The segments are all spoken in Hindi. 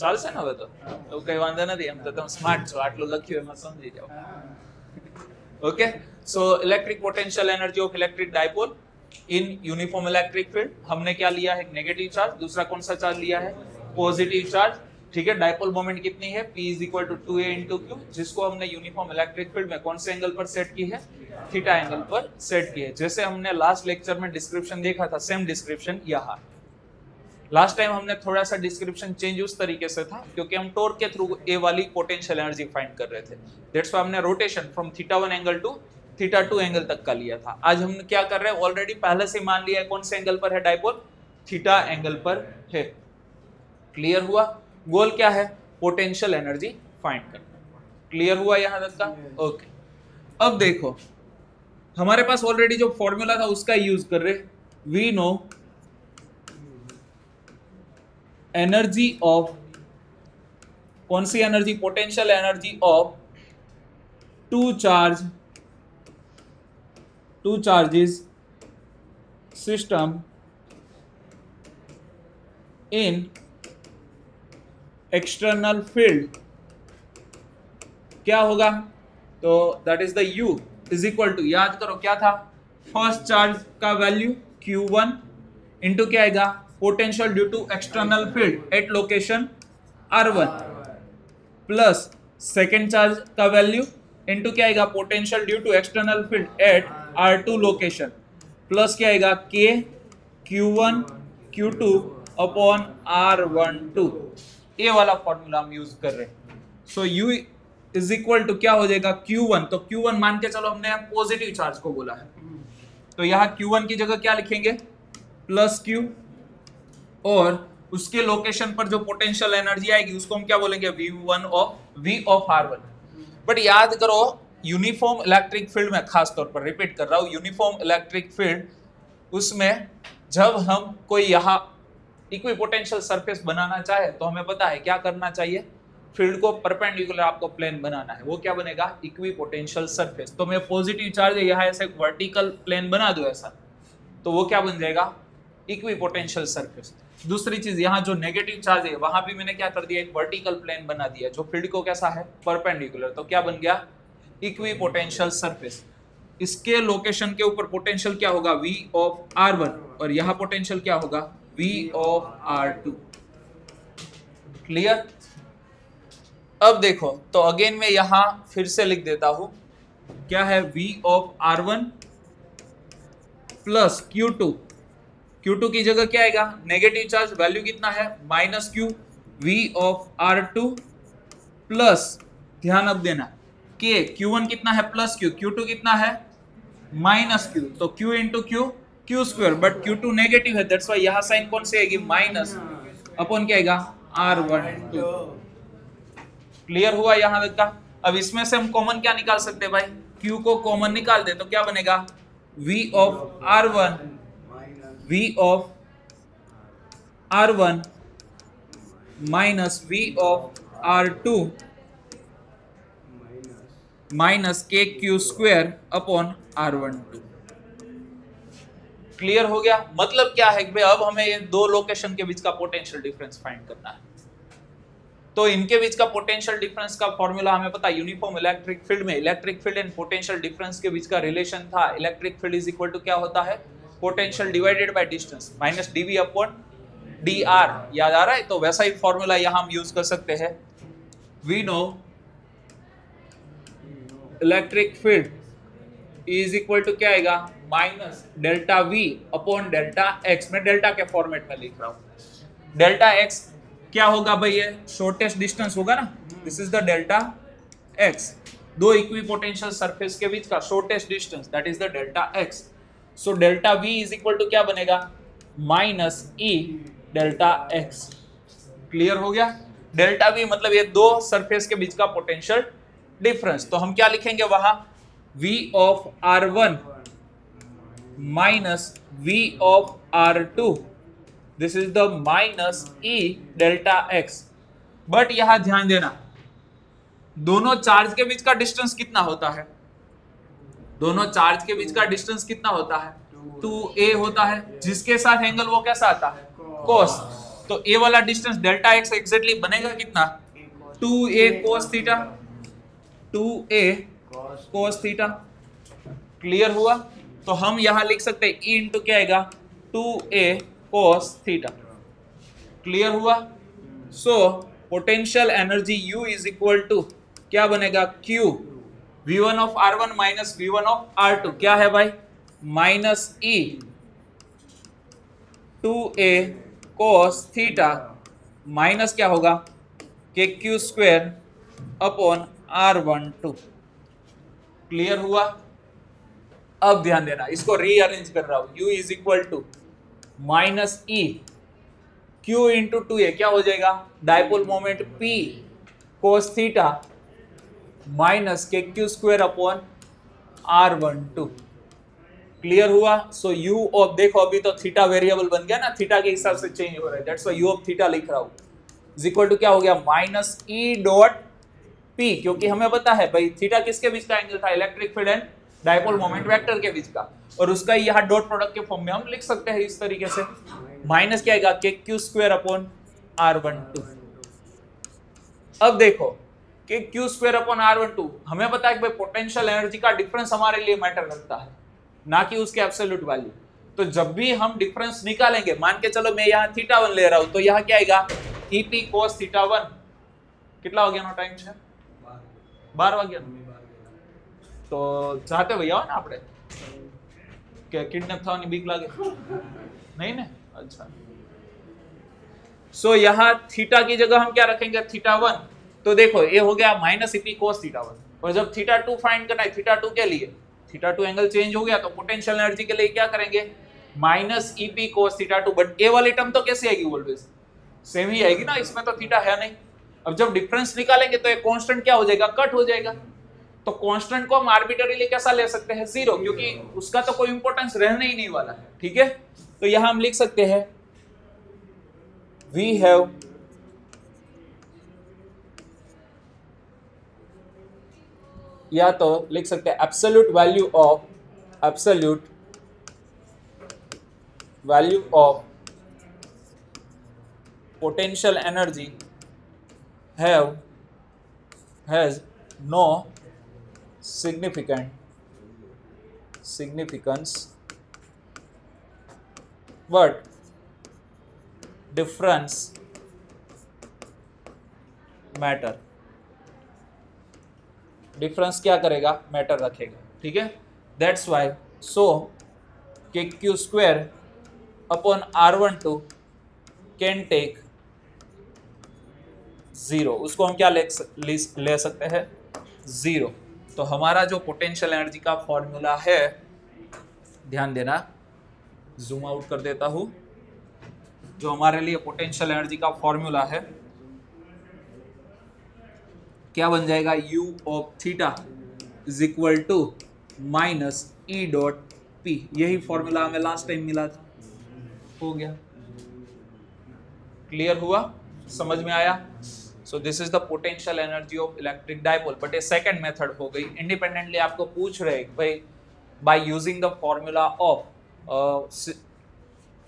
ચાલશે ને હવે તો એવું કઈ વાંધો નથી એમ તો તમે સ્માર્ટ છો આટલું લખ્યું એમાં સમજી જાઓ okay so electric potential energy of electric dipole in uniform electric field हमने क्या लिया है नेगेटिव चार्ज दूसरा कौन सा चार्ज लिया है पॉजिटिव चार्ज ठीक है डाइपोल मोमेंट कितनी है P = 2a × q जिसको हमने यूनिफॉर्म इलेक्ट्रिक फील्ड में कौन से एंगल पर सेट की है थीटा एंगल पर सेट की है जैसे हमने लास्ट लेक्चर में डिस्क्रिप्शन देखा था सेम डिस्क्रिप्शन यहाँ लास्ट टाइम हमने थोड़ा सा डिस्क्रिप्शन चेंज उस तरीके से था क्योंकि हम टॉर्क के थ्रू ए वाली पोटेंशियल एनर्जी फाइंड कर रहे थे दैट्स व्हाई हमने rotation from θ1 angle to θ2 angle तक का लिया था आज हम क्या कर रहे हैं ऑलरेडी पहले से मान लिया है कौन से एंगल पर है डाइपोल थीटा एंगल पर है क्लियर हुआ गोल क्या है पोटेंशियल एनर्जी फाइंड करना क्लियर हुआ यहां तक का ओके अब देखो हमारे पास ऑलरेडी जो फॉर्मूला था उसका यूज कर रहे वी नो एनर्जी ऑफ कौन सी energy potential energy of two charges system in external field क्या होगा तो that is the U is equal to याद करो क्या था फर्स्ट चार्ज का वैल्यू Q1 इंटू क्या आएगा potential due to external field at location R1 plus second charge का वैल्यू इनटू क्या आएगा potential due to external field at R2 location plus क्या आएगा K Q1 Q2 upon R12 ये वाला फॉर्मूला हम यूज कर रहे हैं सो U इज इक्वल टू क्या हो जाएगा Q1 तो Q1 मान के चलो हमने पॉजिटिव चार्ज को बोला है तो यहाँ Q1 की जगह क्या लिखेंगे प्लस Q और उसके लोकेशन पर जो पोटेंशियल एनर्जी आएगी उसको हम क्या बोलेंगे V ऑफ R1 बट याद करो यूनिफॉर्म इलेक्ट्रिक फील्ड में खास तौर पर रिपीट कर रहा हूं यूनिफॉर्म इलेक्ट्रिक फील्ड उसमें जब हम कोई यहाँ इक्विपोटेंशियल सरफेस बनाना चाहे तो हमें पता है क्या करना चाहिए फील्ड को परपेंडिकुलर आपको प्लेन बनाना है वो क्या बनेगा इक्विपोटेंशियल सरफेस तो मैं पॉजिटिव चार्ज है यहाँ ऐसे वर्टिकल प्लेन बना दूं ऐसा तो वो क्या बन जाएगा इक्विपोटेंशियल सरफेस दूसरी चीज यहाँ जो नेगेटिव चार्ज है वहां भी मैंने क्या कर दिया एक वर्टिकल प्लेन बना दिया जो फील्ड को कैसा है परपेंडिकुलर तो क्या बन गया इक्विपोटेंशियल सरफेस इसके लोकेशन के ऊपर पोटेंशियल क्या होगा V ऑफ R1 और यहाँ पोटेंशियल क्या होगा V ऑफ R2 क्लियर अब देखो तो अगेन मैं यहाँ फिर से लिख देता हूं क्या है V of R1 plus Q2 की जगह क्या आएगा नेगेटिव चार्ज वैल्यू कितना है -Q V of R2 plus ध्यान अब देना K Q1 कितना है +Q Q2 कितना है -Q तो Q into Q square but Q2 negative है दैट्स व्हाई यहाँ साइन कौन से आएगी माइनस अपॉन क्या आएगा R12 क्लियर हुआ यहाँ तक का अब इसमें से हम कॉमन क्या निकाल सकते हैं भाई Q को कॉमन निकाल दे तो क्या बनेगा V of R1 minus V of R2 minus KQ square upon R12 clear हो गया मतलब क्या है कि भाई अब हमें ये दो लोकेशन के बीच का पोटेंशियल डिफरेंस फाइंड करना है तो इनके बीच का पोटेंशियल डिफरेंस का फॉर्मूला हमें पता है यूनिफॉर्म इलेक्ट्रिक फील्ड में electric field and potential difference के बीच का रिलेशन था electric field is equal to क्या होता है potential divided by distance minus dV upon dr याद आ रहा है तो वैसा ही फॉर्मूला यहां हम यूज कर सकते हैं we know electric field is equal to क्या आएगा minus delta V upon delta x मैं डेल्टा के फॉर्मेट में लिख रहा हूं डेल्टा x क्या होगा भाई ये शॉर्टेस्ट डिस्टेंस होगा ना this is the delta x दो इक्विपोटेंशियल सरफेस के बीच का shortest distance that is the delta x so delta V is equal to क्या बनेगा minus E delta x clear हो गया डेल्टा V मतलब ये दो सरफेस के बीच का पोटेंशियल डिफरेंस तो हम क्या लिखेंगे वहां V of R1 minus V of R2 this is the minus E delta x but यहां ध्यान देना दोनों चार्ज के बीच का डिस्टेंस कितना होता है दोनों चार्ज के बीच का डिस्टेंस कितना होता है 2a होता है जिसके साथ एंगल वो कैसा आता है cos तो ए वाला डिस्टेंस डेल्टा एक्स एग्जैक्टली बनेगा कितना, 2a cos theta, 2a cos theta. Clear हुआ? तो हम यहां लिख सकते हैं E इंटू क्या आएगा, 2a cos थीटा। क्लियर हुआ? So potential energy U is equal to क्या बनेगा, Q V1 of R1 minus V1 of R2 क्या है भाई, minus E 2a cos theta minus क्या होगा, के Q square upon R12। Clear हुआ? अब ध्यान देना, इसको रीअरेंज कर रहा हूं, U is equal to minus E Q into 2a क्या हो जाएगा, dipole moment P cos theta minus K Q square upon R12। Clear हुआ? सो U ऑफ, देखो अभी तो थीटा वेरिएबल बन गया ना, थीटा के हिसाब से चेंज हो रहा है, that's why U of theta लिख रहा हूं, इज इक्वल टू क्या हो गया, माइनस E डॉट P, क्योंकि हमें पता है भाई थीटा किसके बीच का एंगल था, electric field and dipole moment vector के बीच का, और उसका यहाँ डॉट प्रोडक्ट के फॉर्म में हम लिख सकते हैं इस तरीके से, माइनस क्या आएगा, के क्यू स्क्वायर अपॉन R12। अब देखो के क्यू स्क्वायर अपॉन R12, हमें पता है कि भाई पोटेंशियल एनर्जी का डिफरेंस हमारे लिए मैटर करता है, ना कि उसके एब्सोल्यूट वैल्यू। तो जब भी हम डिफरेंस निकालेंगे, मान के चलो मैं यहाँ θ1 ले रहा हूं, तो यहाँ क्या आएगा, EP cos θ1, कितना हो गया ना टाइम से, 12 વાગ્યા। તો જાતે ભઈ આવો ને આપણે કે કિડનેપ થવાની બીક લાગે नहीं ना, अच्छा। सो यहाँ थीटा की जगह हम क्या रखेंगे, θ1, तो देखो ये हो गया माइनस EP cos θ1, और जब θ2 फाइंड करना है, θ2 के लिए, θ2 एंगल चेंज हो गया, तो पोटेंशियल एनर्जी के लिए क्या करेंगे, माइनस EP cos θ2, बट ए वाली टर्म तो कैसे आएगी, ऑलवेज सेम ही आएगी ना, इसमें तो थीटा है नहीं। अब जब डिफरेंस निकालेंगे तो ये कांस्टेंट क्या हो जाएगा, कट हो जाएगा, तो कांस्टेंट को हम आर्बिट्ररीली कैसा ले सकते हैं, 0, क्योंकि उसका तो कोई इंपॉर्टेंस रहने ही नहीं वाला है। ठीक है, तो यहां हम लिख सकते हैं वी हैव या तो लिख सकते हैं absolute value of potential energy has no significance but difference matter, difference क्या करेगा, मैटर रखेगा। ठीक है, that's why so K Q square upon R12 can take 0, उसको हम क्या ले सकते हैं, 0। तो हमारा जो पोटेंशियल एनर्जी का फॉर्मूला है, ध्यान देना, जूम आउट कर देता हूं, जो हमारे लिए पोटेंशियल एनर्जी का फॉर्मूला है क्या बन जाएगा, U of theta is equal to minus E dot P। यही फॉर्मूला हमें लास्ट टाइम मिला था, हो गया। क्लियर हुआ, समझ में आया? So this is the potential energy of electric dipole, but ये सेकंड मेथड हो गई। इंडिपेंडेंटली आपको पूछ रहे भाई by using the formula of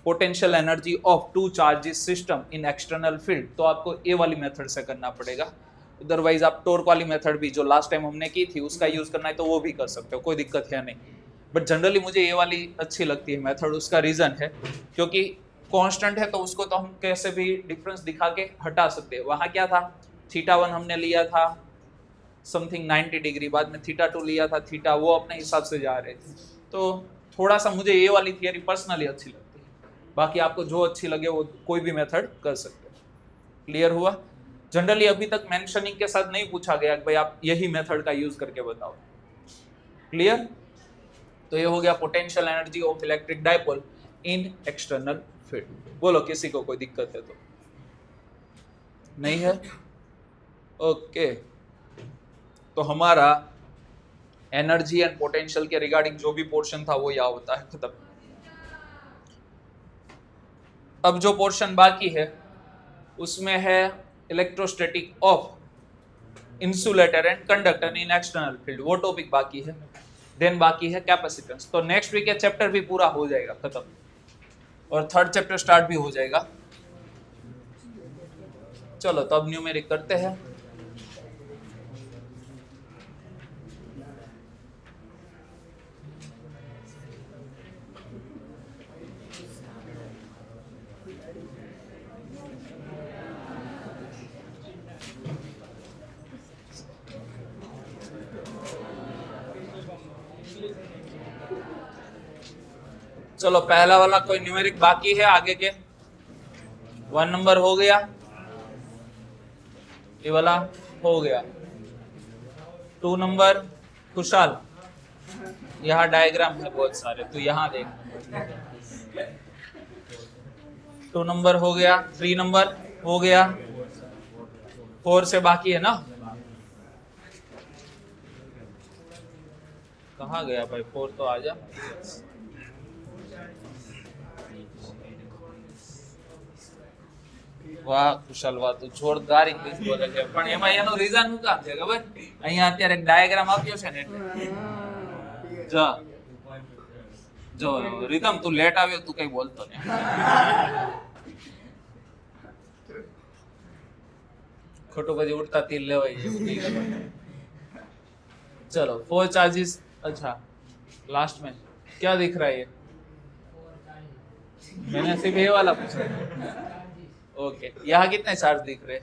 potential energy of two charges system in external field, तो आपको ए वाली मेथड से करना पड़ेगा। अदरवाइज आप टॉर्क वाली मेथड भी जो लास्ट टाइम हमने की थी उसका यूज करना है तो वो भी कर सकते हो, कोई दिक्कत है नहीं। बट जनरली मुझे ये वाली अच्छी लगती है मेथड। उसका रीजन है क्योंकि कांस्टेंट है तो उसको तो हम कैसे भी डिफरेंस दिखा के हटा सकते हैं। वहाँ क्या था, θ1 हमने लिया था समथिंग 90 डिग्री, बाद में θ2 लिया था थीटा, वो अपने हिसाब से जा रहे थे। तो थोड़ा सा मुझे ये वाली थियरी पर्सनली अच्छी लगती है, बाकी आपको जो अच्छी लगे वो कोई भी मेथड कर सकते हो। क्लियर हुआ? जनरली अभी तक मेंशनिंग के साथ नहीं पूछा गया कि भाई आप यही मेथड का यूज करके बताओ। क्लियर? तो ये हो गया potential energy of electric dipole in external field. बोलो किसी को कोई दिक्कत है तो? नहीं है? ओके, तो हमारा एनर्जी एंड पोटेंशियल के रिगार्डिंग जो भी पोर्शन था वो यहाँ होता है खत्म। अब जो पोर्शन बाकी है उसमें है electrostatic of insulator and conductor in external field, वो टॉपिक बाकी है। देन बाकी है कैपेसिटेंस। तो नेक्स्ट वीक ये चैप्टर भी पूरा हो जाएगा खत्म और थर्ड चैप्टर स्टार्ट भी हो जाएगा। चलो तो अब न्यूमेरिक करते हैं। चलो पहला वाला कोई न्यूमेरिक बाकी है आगे के? 1 नंबर हो गया, ये वाला हो गया। 2 नंबर खुशहाल, यहाँ डायग्राम है बहुत सारे, तो यहाँ देख। 2 नंबर हो गया, 3 नंबर हो गया, 4 से बाकी है ना? कहाँ गया भाई 4? तो आजा। વાહ કુશલ વાહ, તું જોરદાર ઇંગ્લિશ બોલે છે, પણ એમાં એનું રીઝન શું કામ છે ખબર? અહીંયા અત્યારે એક ડાયાગ્રામ આપ્યો છે ને એટલે જો રીતમ તું લેટ આવ્યો, તું કઈ બોલતો નહીં। ખોટું પછી ઉડતા તીર લેવાય એવું નહીં કરવાનું। चलो 4 चार्जेस। अच्छा लास्ट में क्या दिख रहा है ये? मैंने सिर्फ ये वाला पूछा। ओके, यहाँ कितने चार्ज दिख रहे?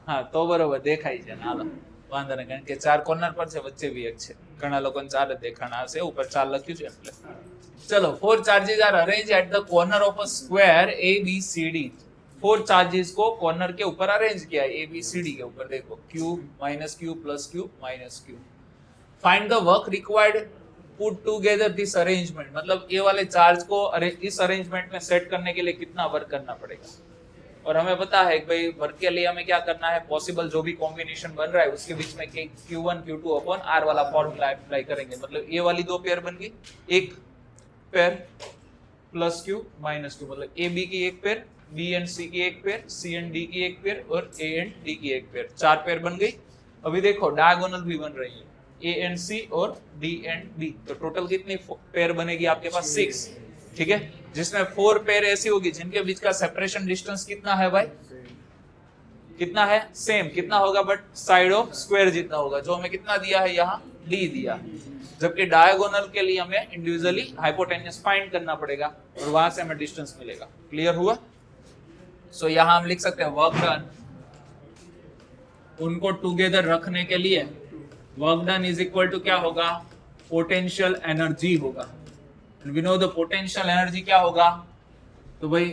हाँ तो बरोबर देखाई છે હાલો વાંધો નહીં, કારણ કે 4 કોર્નર પર છે, વચ્ચે भी એક છે, ઘણા લોકોને 4 જ દેખાણા હશે, ઉપર 4 લખ્યું છે એટલે। ચલો 4 charges are arrange at the corner of a square ABCD। 4 charges को कॉर्नर के ऊपर अरेंज किया है, ABCD के ऊपर। देखो Q minus Q plus Q minus Q। Find the work required put together this arrangement, मतलब ये वाले चार्ज को इस अरेंजमेंट में सेट करने के लिए कितना वर्क करना पड़ेगा। और हमें पता है कि भाई वर्क के लिए हमें क्या करना है, पॉसिबल जो भी कॉम्बिनेशन बन रहा है उसके बीच में Q1 Q2 अपॉन R वाला फॉर्मूला अप्लाई करेंगे। मतलब ये वाली 2 पेयर बन गई, एक pair plus Q minus Q, मतलब AB की एक पेयर, B एंड C की एक पेयर, C एंड D की एक पेयर और A एंड D की एक पेयर, 4 पेयर बन गई। अभी देखो डायगोनल भी बन रही है, A एंड C और D एंड B, तो टोटल कितनी पेयर बनेगी आपके पास? 6, ठीक है, जिसमें 4 पेयर ऐसी होगी जिनके बीच का सेपरेशन डिस्टेंस कितना है भाई? कितना है? सेम। कितना होगा? बट साइड ऑफ स्क्वायर जितना होगा, जो हमें कितना दिया है यहाँ? D दिया। जबकि डायगोनल के लिए हमें इंडिविजुअली हाइपोटेन्यूज फाइंड करना पड़ेगा और वहां से हमें डिस्टेंस मिलेगा। क्लियर हुआ? सो यहाँ हम लिख सकते हैं वर्क डन, उनको टुगेदर रखने के लिए work done is equal to क्या होगा? पोटेंशियल एनर्जी होगा। We know the potential energy क्या होगा? तो भाई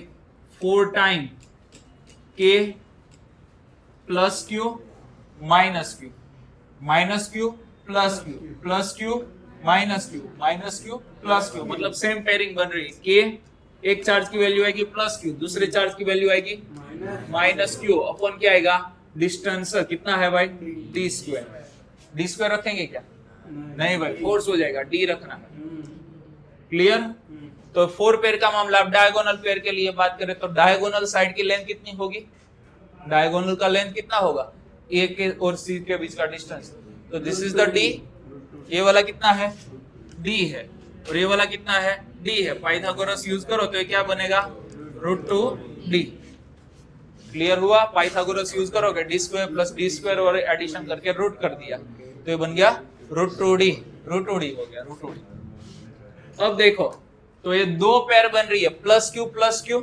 4 time K plus Q minus Q, minus Q plus Q, plus Q minus Q, minus Q plus Q, मतलब सेम पेयरिंग बन रही है। K एक चार्ज की वैल्यू आएगी प्लस Q, दूसरे चार्ज की वैल्यू आएगी माइनस Q, अपॉन क्या आएगा? डिस्टेंस कितना है भाई? D square. D स्क्वायर रखेंगे क्या? नहीं भाई, फोर्स हो जाएगा, D रखना है। क्लियर? तो 4 पेयर का मामला। अब डायगोनल पेयर के लिए बात करें तो डायगोनल साइड की लेंथ कितनी होगी? डायगोनल का लेंथ कितना होगा? A के और C के बीच का डिस्टेंस, तो दिस इज द D। ये वाला कितना है? D है, और ये वाला कितना है? D है। पाइथागोरस यूज करो तो ये क्या बनेगा? √2D। क्लियर हुआ? पाइथागोरस यूज करोगे D square plus D square और एडिशन करके रूट कर दिया तो ये बन गया √2D। √2D हो गया, √2D। अब देखो तो ये 2 पेयर बन रही है, plus Q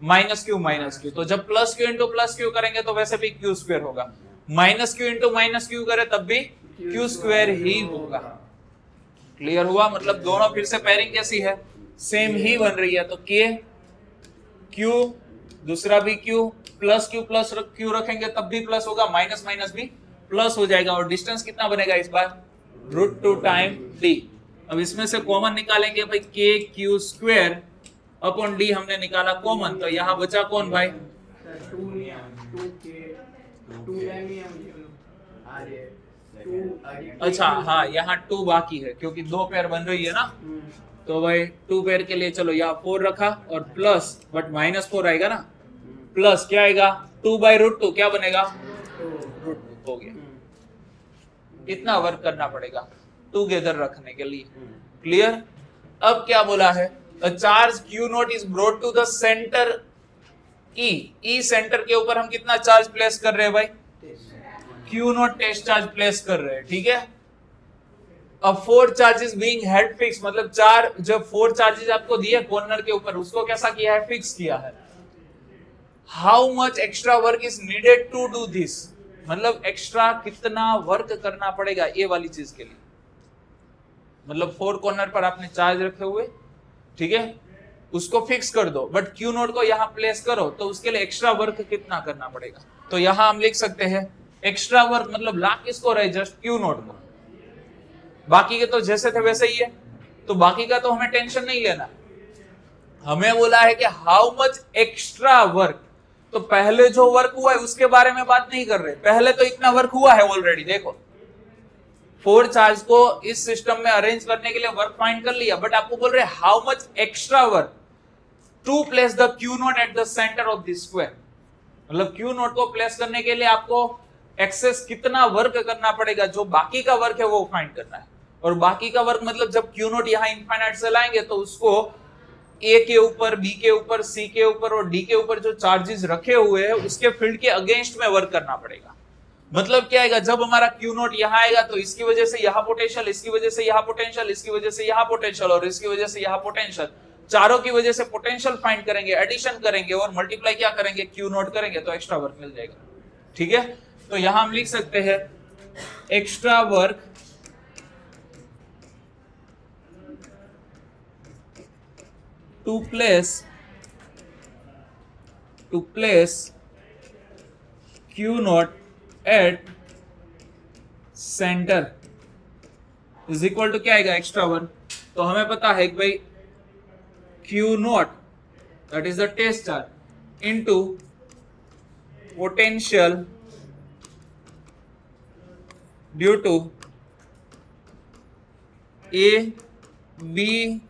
minus Q minus Q। तो जब plus Q into plus Q करेंगे तो वैसे भी Q स्क्वायर होगा, minus Q into minus Q करे तब भी Q स्क्वायर ही होगा। क्लियर हुआ? मतलब दोनों फिर से पेयरिंग कैसी है? सेम ही बन रही है। तो K Q दूसरा भी Q प्लस Q रखेंगे तब भी प्लस होगा, माइनस माइनस भी प्लस हो जाएगा, और डिस्टेंस कितना बनेगा इस बार? √2 टाइम D। अब इसमें से कॉमन निकालेंगे भाई, K Q square upon D हमने निकाला कॉमन, तो यहाँ बचा कौन भाई? अच्छा हाँ, यहाँ 2 बाकी है क्योंकि 2 पेयर बन रही है ना, तो भाई 2 पेयर के लिए चलो यहाँ 4 रखा और प्लस, बट -4 आएगा ना, प्लस क्या आएगा? 2/√2 क्या बनेगा? √2 हो गया। इतना वर्क करना पड़ेगा टुगेदर रखने के लिए। क्लियर? अब क्या बोला है? A charge Q0 is brought to the center E centre के ऊपर हम कितना चार्ज प्लेस कर रहे हैं भाई, Q naught test charge place कर रहे हैं, ठीक है। अब 4 चार्जेस बीइंग हेड फिक्स, मतलब चार जब 4 चार्जेस आपको दिए कॉर्नर के ऊपर, उसको कैसा किया है, फिक्स किया है। How much extra work is needed to do this, मतलब एक्स्ट्रा कितना वर्क करना पड़ेगा ये वाली चीज के लिए। मतलब 4 कॉर्नर पर आपने चार्ज रखे हुए, ठीक है, उसको फिक्स कर दो, बट क्यू नोट को यहां प्लेस करो, तो उसके लिए एक्स्ट्रा वर्क कितना करना पड़ेगा। तो यहां हम लिख सकते हैं एक्स्ट्रा वर्क मतलब ला किसको रहे, जस्ट क्यू नोट को, बाकी के तो जैसे थे वैसे ही है, तो बाकी का तो हमें टेंशन नहीं लेना। हमें बोला है कि हाउ मच एक्स्ट्रा वर्क, तो पहले जो वर्क हुआ है उसके बारे में बात नहीं कर रहे, पहले तो इतना वर्क हुआ है ऑलरेडी। देखो 4 चार्ज को इस सिस्टम में अरेंज करने के लिए वर्क फाइंड कर लिया, बट आपको बोल रहे how much extra work to place the Q naught at the centre of the square, मतलब क्यू नोट को प्लेस करने के लिए आपको एक्सेस कितना वर्क करना पड़ेगा, जो बाकी का वर्क है वो फाइंड करना है। और बाकी का वर्क मतलब जब क्यू नोट यहां इनफाइनाइट से लाएंगे तो उसको ए के ऊपर, बी के ऊपर, सी के ऊपर और डी के ऊपर जो चार्जेस रखे हुए हैं उसके फील्ड के अगेंस्ट में वर्क करना पड़ेगा। मतलब क्या आएगा, जब हमारा क्यू नोट यहां आएगा तो इसकी वजह से यहां पोटेंशियल, इसकी वजह से यहां पोटेंशियल, इसकी वजह से यहां पोटेंशियल और इसकी वजह से यहां पोटेंशियल, चारों की वजह से पोटेंशियल फाइंड करेंगे, एडिशन करेंगे और मल्टीप्लाई क्या करेंगे, क्यू नोट करेंगे, तो एक्स्ट्रा वर्क मिल जाएगा, ठीक है। तो यहां हम लिख सकते हैं extra work to place Q naught at centre is equal to क्या आएगा, एक्स्ट्रा वर्क। तो हमें पता है कि भाई Q naught that is the test charge into potential due to A B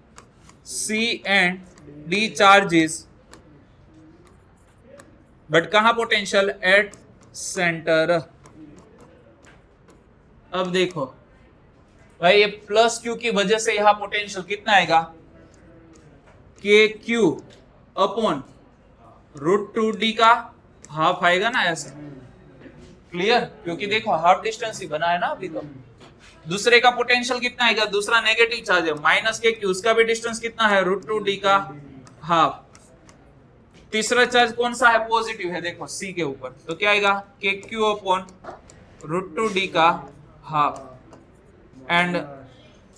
C and D charges, but कहां पोटेंशियल, एट सेंटर। अब देखो भाई ये प्लस क्यू की वजह से यहां पोटेंशियल कितना आएगा, के क्यू अपॉन √2d का हाफ आएगा ना, ऐसे क्लियर, क्योंकि देखो हाफ डिस्टेंस ही बना है ना अभी। तो दूसरे का पोटेंशियल कितना आएगा, दूसरा नेगेटिव चार्ज है माइनस के क्यू, उसका भी डिस्टेंस कितना है, √2d का हाफ। तीसरा चार्ज कौन सा है, पॉजिटिव है, देखो सी के ऊपर, तो क्या आएगा, के क्यू अपॉन √2d का हाफ, एंड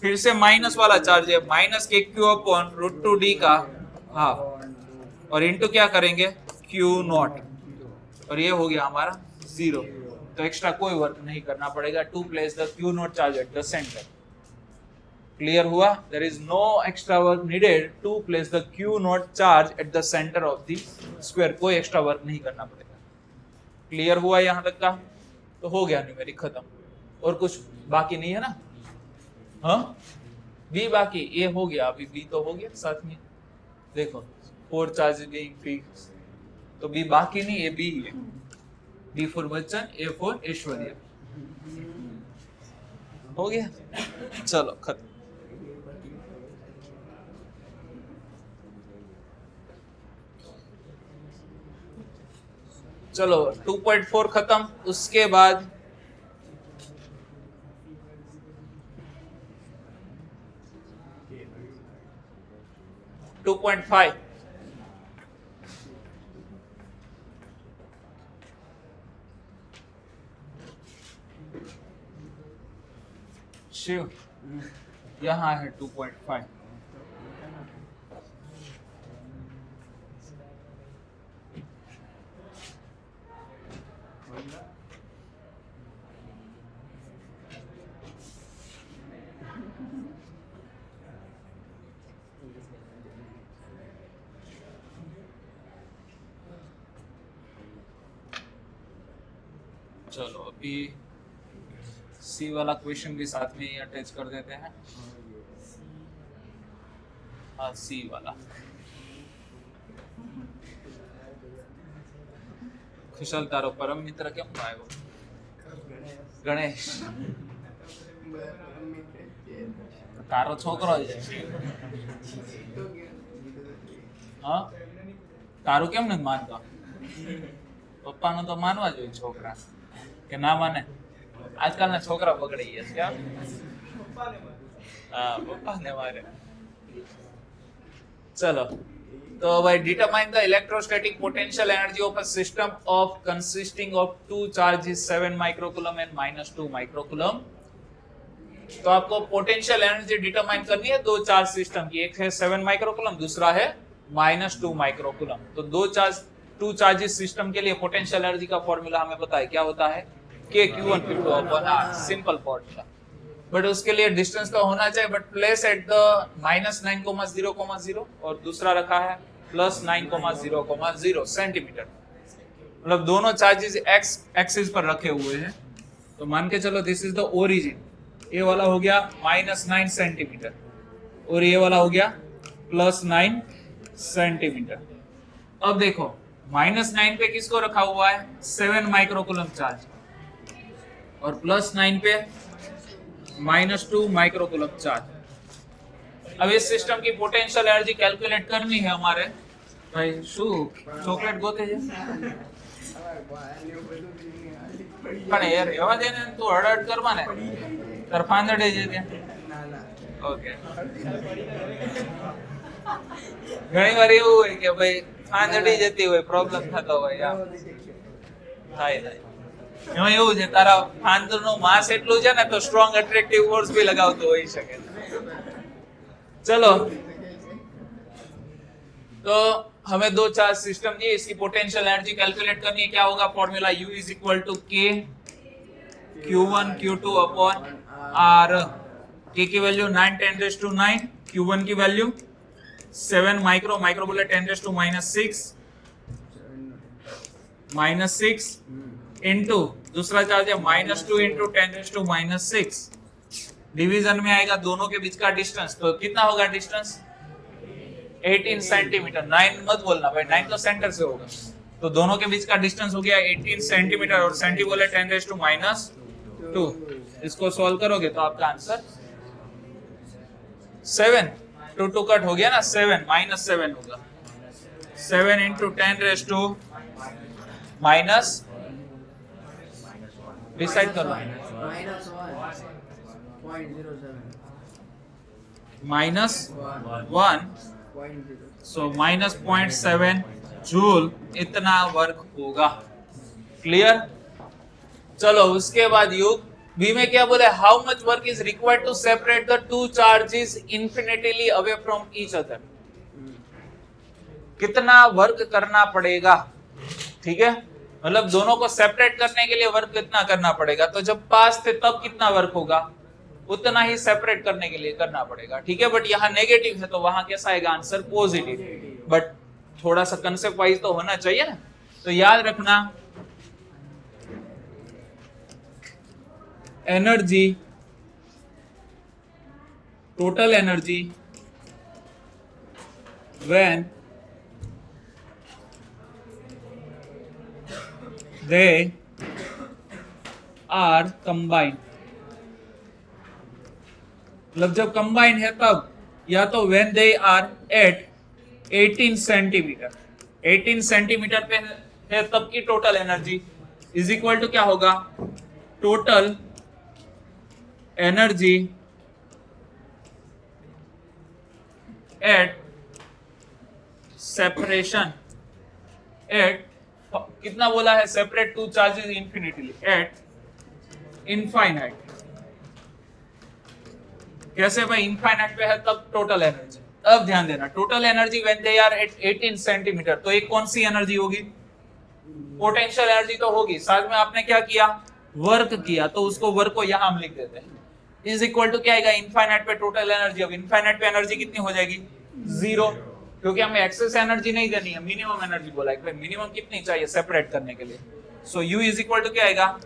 फिर से माइनस वाला चार्ज है minus K Q upon √2d का हाफ, और इनटू क्या करेंगे, क्यू नॉट, और ये हो गया हमारा 0। तो एक्स्ट्रा कोई वर्क नहीं करना पड़ेगा to place the Q naught charge at the centre. Clear हुआ, there is no extra work needed to place the Q naught charge at the centre of the square, कोई एक्स्ट्रा वर्क नहीं करना पड़ेगा। क्लियर हुआ यहां तक का, तो हो गया न्यूमेरिक खत्म, और कुछ बाकी नहीं है ना। हाँ बी बाकी, ए हो गया, अभी बी तो हो गया साथ में, देखो 4 चार्ज बीइंग फिक्स, तो बी बाकी नहीं, ए बी है। B for Bachchan, A for Aishwarya, हो गया, चलो खत्म। चलो 2.4 खत्म, उसके बाद 2.5 शिव यहां है 2.5। चलो अभी सी वाला क्वेश्चन भी साथ में ही अटैच कर देते हैं। हाँ सी वाला, खुशल तारो परम मित्र केम आयो, गणेश तारो छोकरो है। हाँ तारो केम नहीं मानता, પપ્પાનું તો માનવા જોઈએ છોકરા કે ના માને આજકાલના છોકરા બગડી ગયા છે કેમ હા પપ્પાને મારે ચલો તો ભાઈ determine the electrostatic potential energy of a system of consisting of two charges 7 microcoulomb and -2 microcoulomb तो आपको पोटेंशियल एनर्जी डिटरमाइन करनी है दो चार्ज सिस्टम की एक है 7 माइक्रोकूलम दूसरा है -2 माइक्रोकूलम तो टू चार्जेस सिस्टम के लिए पोटेंशियल एनर्जी का फॉर्मूला हमें पता है क्या होता है K(Q1 Q2 upon R) simple formula but उसके लिए डिस्टेंस तो होना चाहिए बट प्लेस एट द -9,0,0 और दूसरा रखा है +9,0,0 सेंटीमीटर मतलब दोनों चार्जेस एक्स एक्सिस पर रखे हुए हैं तो मान के चलो दिस इज द ओरिजिन ये वाला हो गया -9 सेंटीमीटर और ये वाला हो गया +9 सेंटीमीटर अब देखो -9 पे किसको रखा हुआ है 7 माइक्रोकूलम चार्ज और +9 पे -2 माइक्रोकूलम चार्ज अब इस सिस्टम की पोटेंशियल एनर्जी कैलकुलेट करनी है हमारे भाई शू चॉकलेट गोते છે પણ યાર એવા દે ને તું હડહડ કરવા ને તાર ફાંદડે છે ત્યાં ઓકે ઘણી વાર એવું હોય કે ભાઈ ફાંદડી જતી હોય પ્રોબ્લેમ થતો હોય યાર થાય એમાં એવું છે તારા ફાંદરનું માસ એટલું છે ને તો સ્ટ્રોંગ એટ્રેક્ટિવ ફોર્સ भी લગાવતો હોઈ શકે चलो तो हमें दो चार्ज सिस्टम दी इसकी पोटेंशियल एनर्जी कैलकुलेट करनी है क्या होगा formula U is equal to K Q1 Q2 अपॉन R K की वैल्यू 9 10⁻⁹ Q1 की वैल्यू 7 माइक्रो बोले 10⁻⁶ इनटू दूसरा चार्ज है -2 इंटू 10⁻⁶ डिवीजन में आएगा दोनों के बीच का डिस्टेंस तो कितना होगा डिस्टेंस 18 सेंटीमीटर 9 मत बोलना भाई 9 तो सेंटर से होगा तो दोनों के बीच का डिस्टेंस हो गया 18 सेंटीमीटर और सेंटी बोले 10⁻²। इसको सॉल्व करोगे तो आपका आंसर 7 2 कट हो गया ना 7 -7 होगा 7 इंटू 10⁻⁻ डिसाइड करो -1 सो -0.7 जूल इतना वर्क होगा क्लियर चलो उसके बाद युग बी में क्या बोले how much work is required to separate the two charges infinitely away from each other कितना वर्क करना पड़ेगा ठीक है मतलब दोनों को सेपरेट करने के लिए वर्क कितना करना पड़ेगा तो जब पास थे तब कितना वर्क होगा उतना ही सेपरेट करने के लिए करना पड़ेगा ठीक है बट यहाँ नेगेटिव है तो वहां कैसा आएगा आंसर पॉजिटिव बट थोड़ा सा कंसेप्ट वाइज तो होना चाहिए ना तो याद रखना energy total energy when they are combined मतलब जब कंबाइन है तब या तो when they are at 18 centimetre 18 centimetre पे है तब की total energy is equal to क्या होगा total energy at separation at कितना बोला है separate two charges infinitely at infinite कैसे भाई इनफाइनाइट पे है तब टोटल एनर्जी अब ध्यान देना total energy when they are at 18 centimetre तो एक कौन सी एनर्जी होगी पोटेंशियल एनर्जी तो होगी साथ में आपने क्या किया वर्क किया तो उसको वर्क को यहां हम लिख देते हैं इज इक्वल टू क्या आएगा इनफाइनाइट पे टोटल एनर्जी अब इनफाइनाइट पे एनर्जी कितनी हो जाएगी 0 क्योंकि हमें एक्सेस एनर्जी नहीं देनी है मिनिमम एनर्जी बोला है मिनिमम कितनी चाहिए सेपरेट करने के लिए so U is equal to क्या आएगा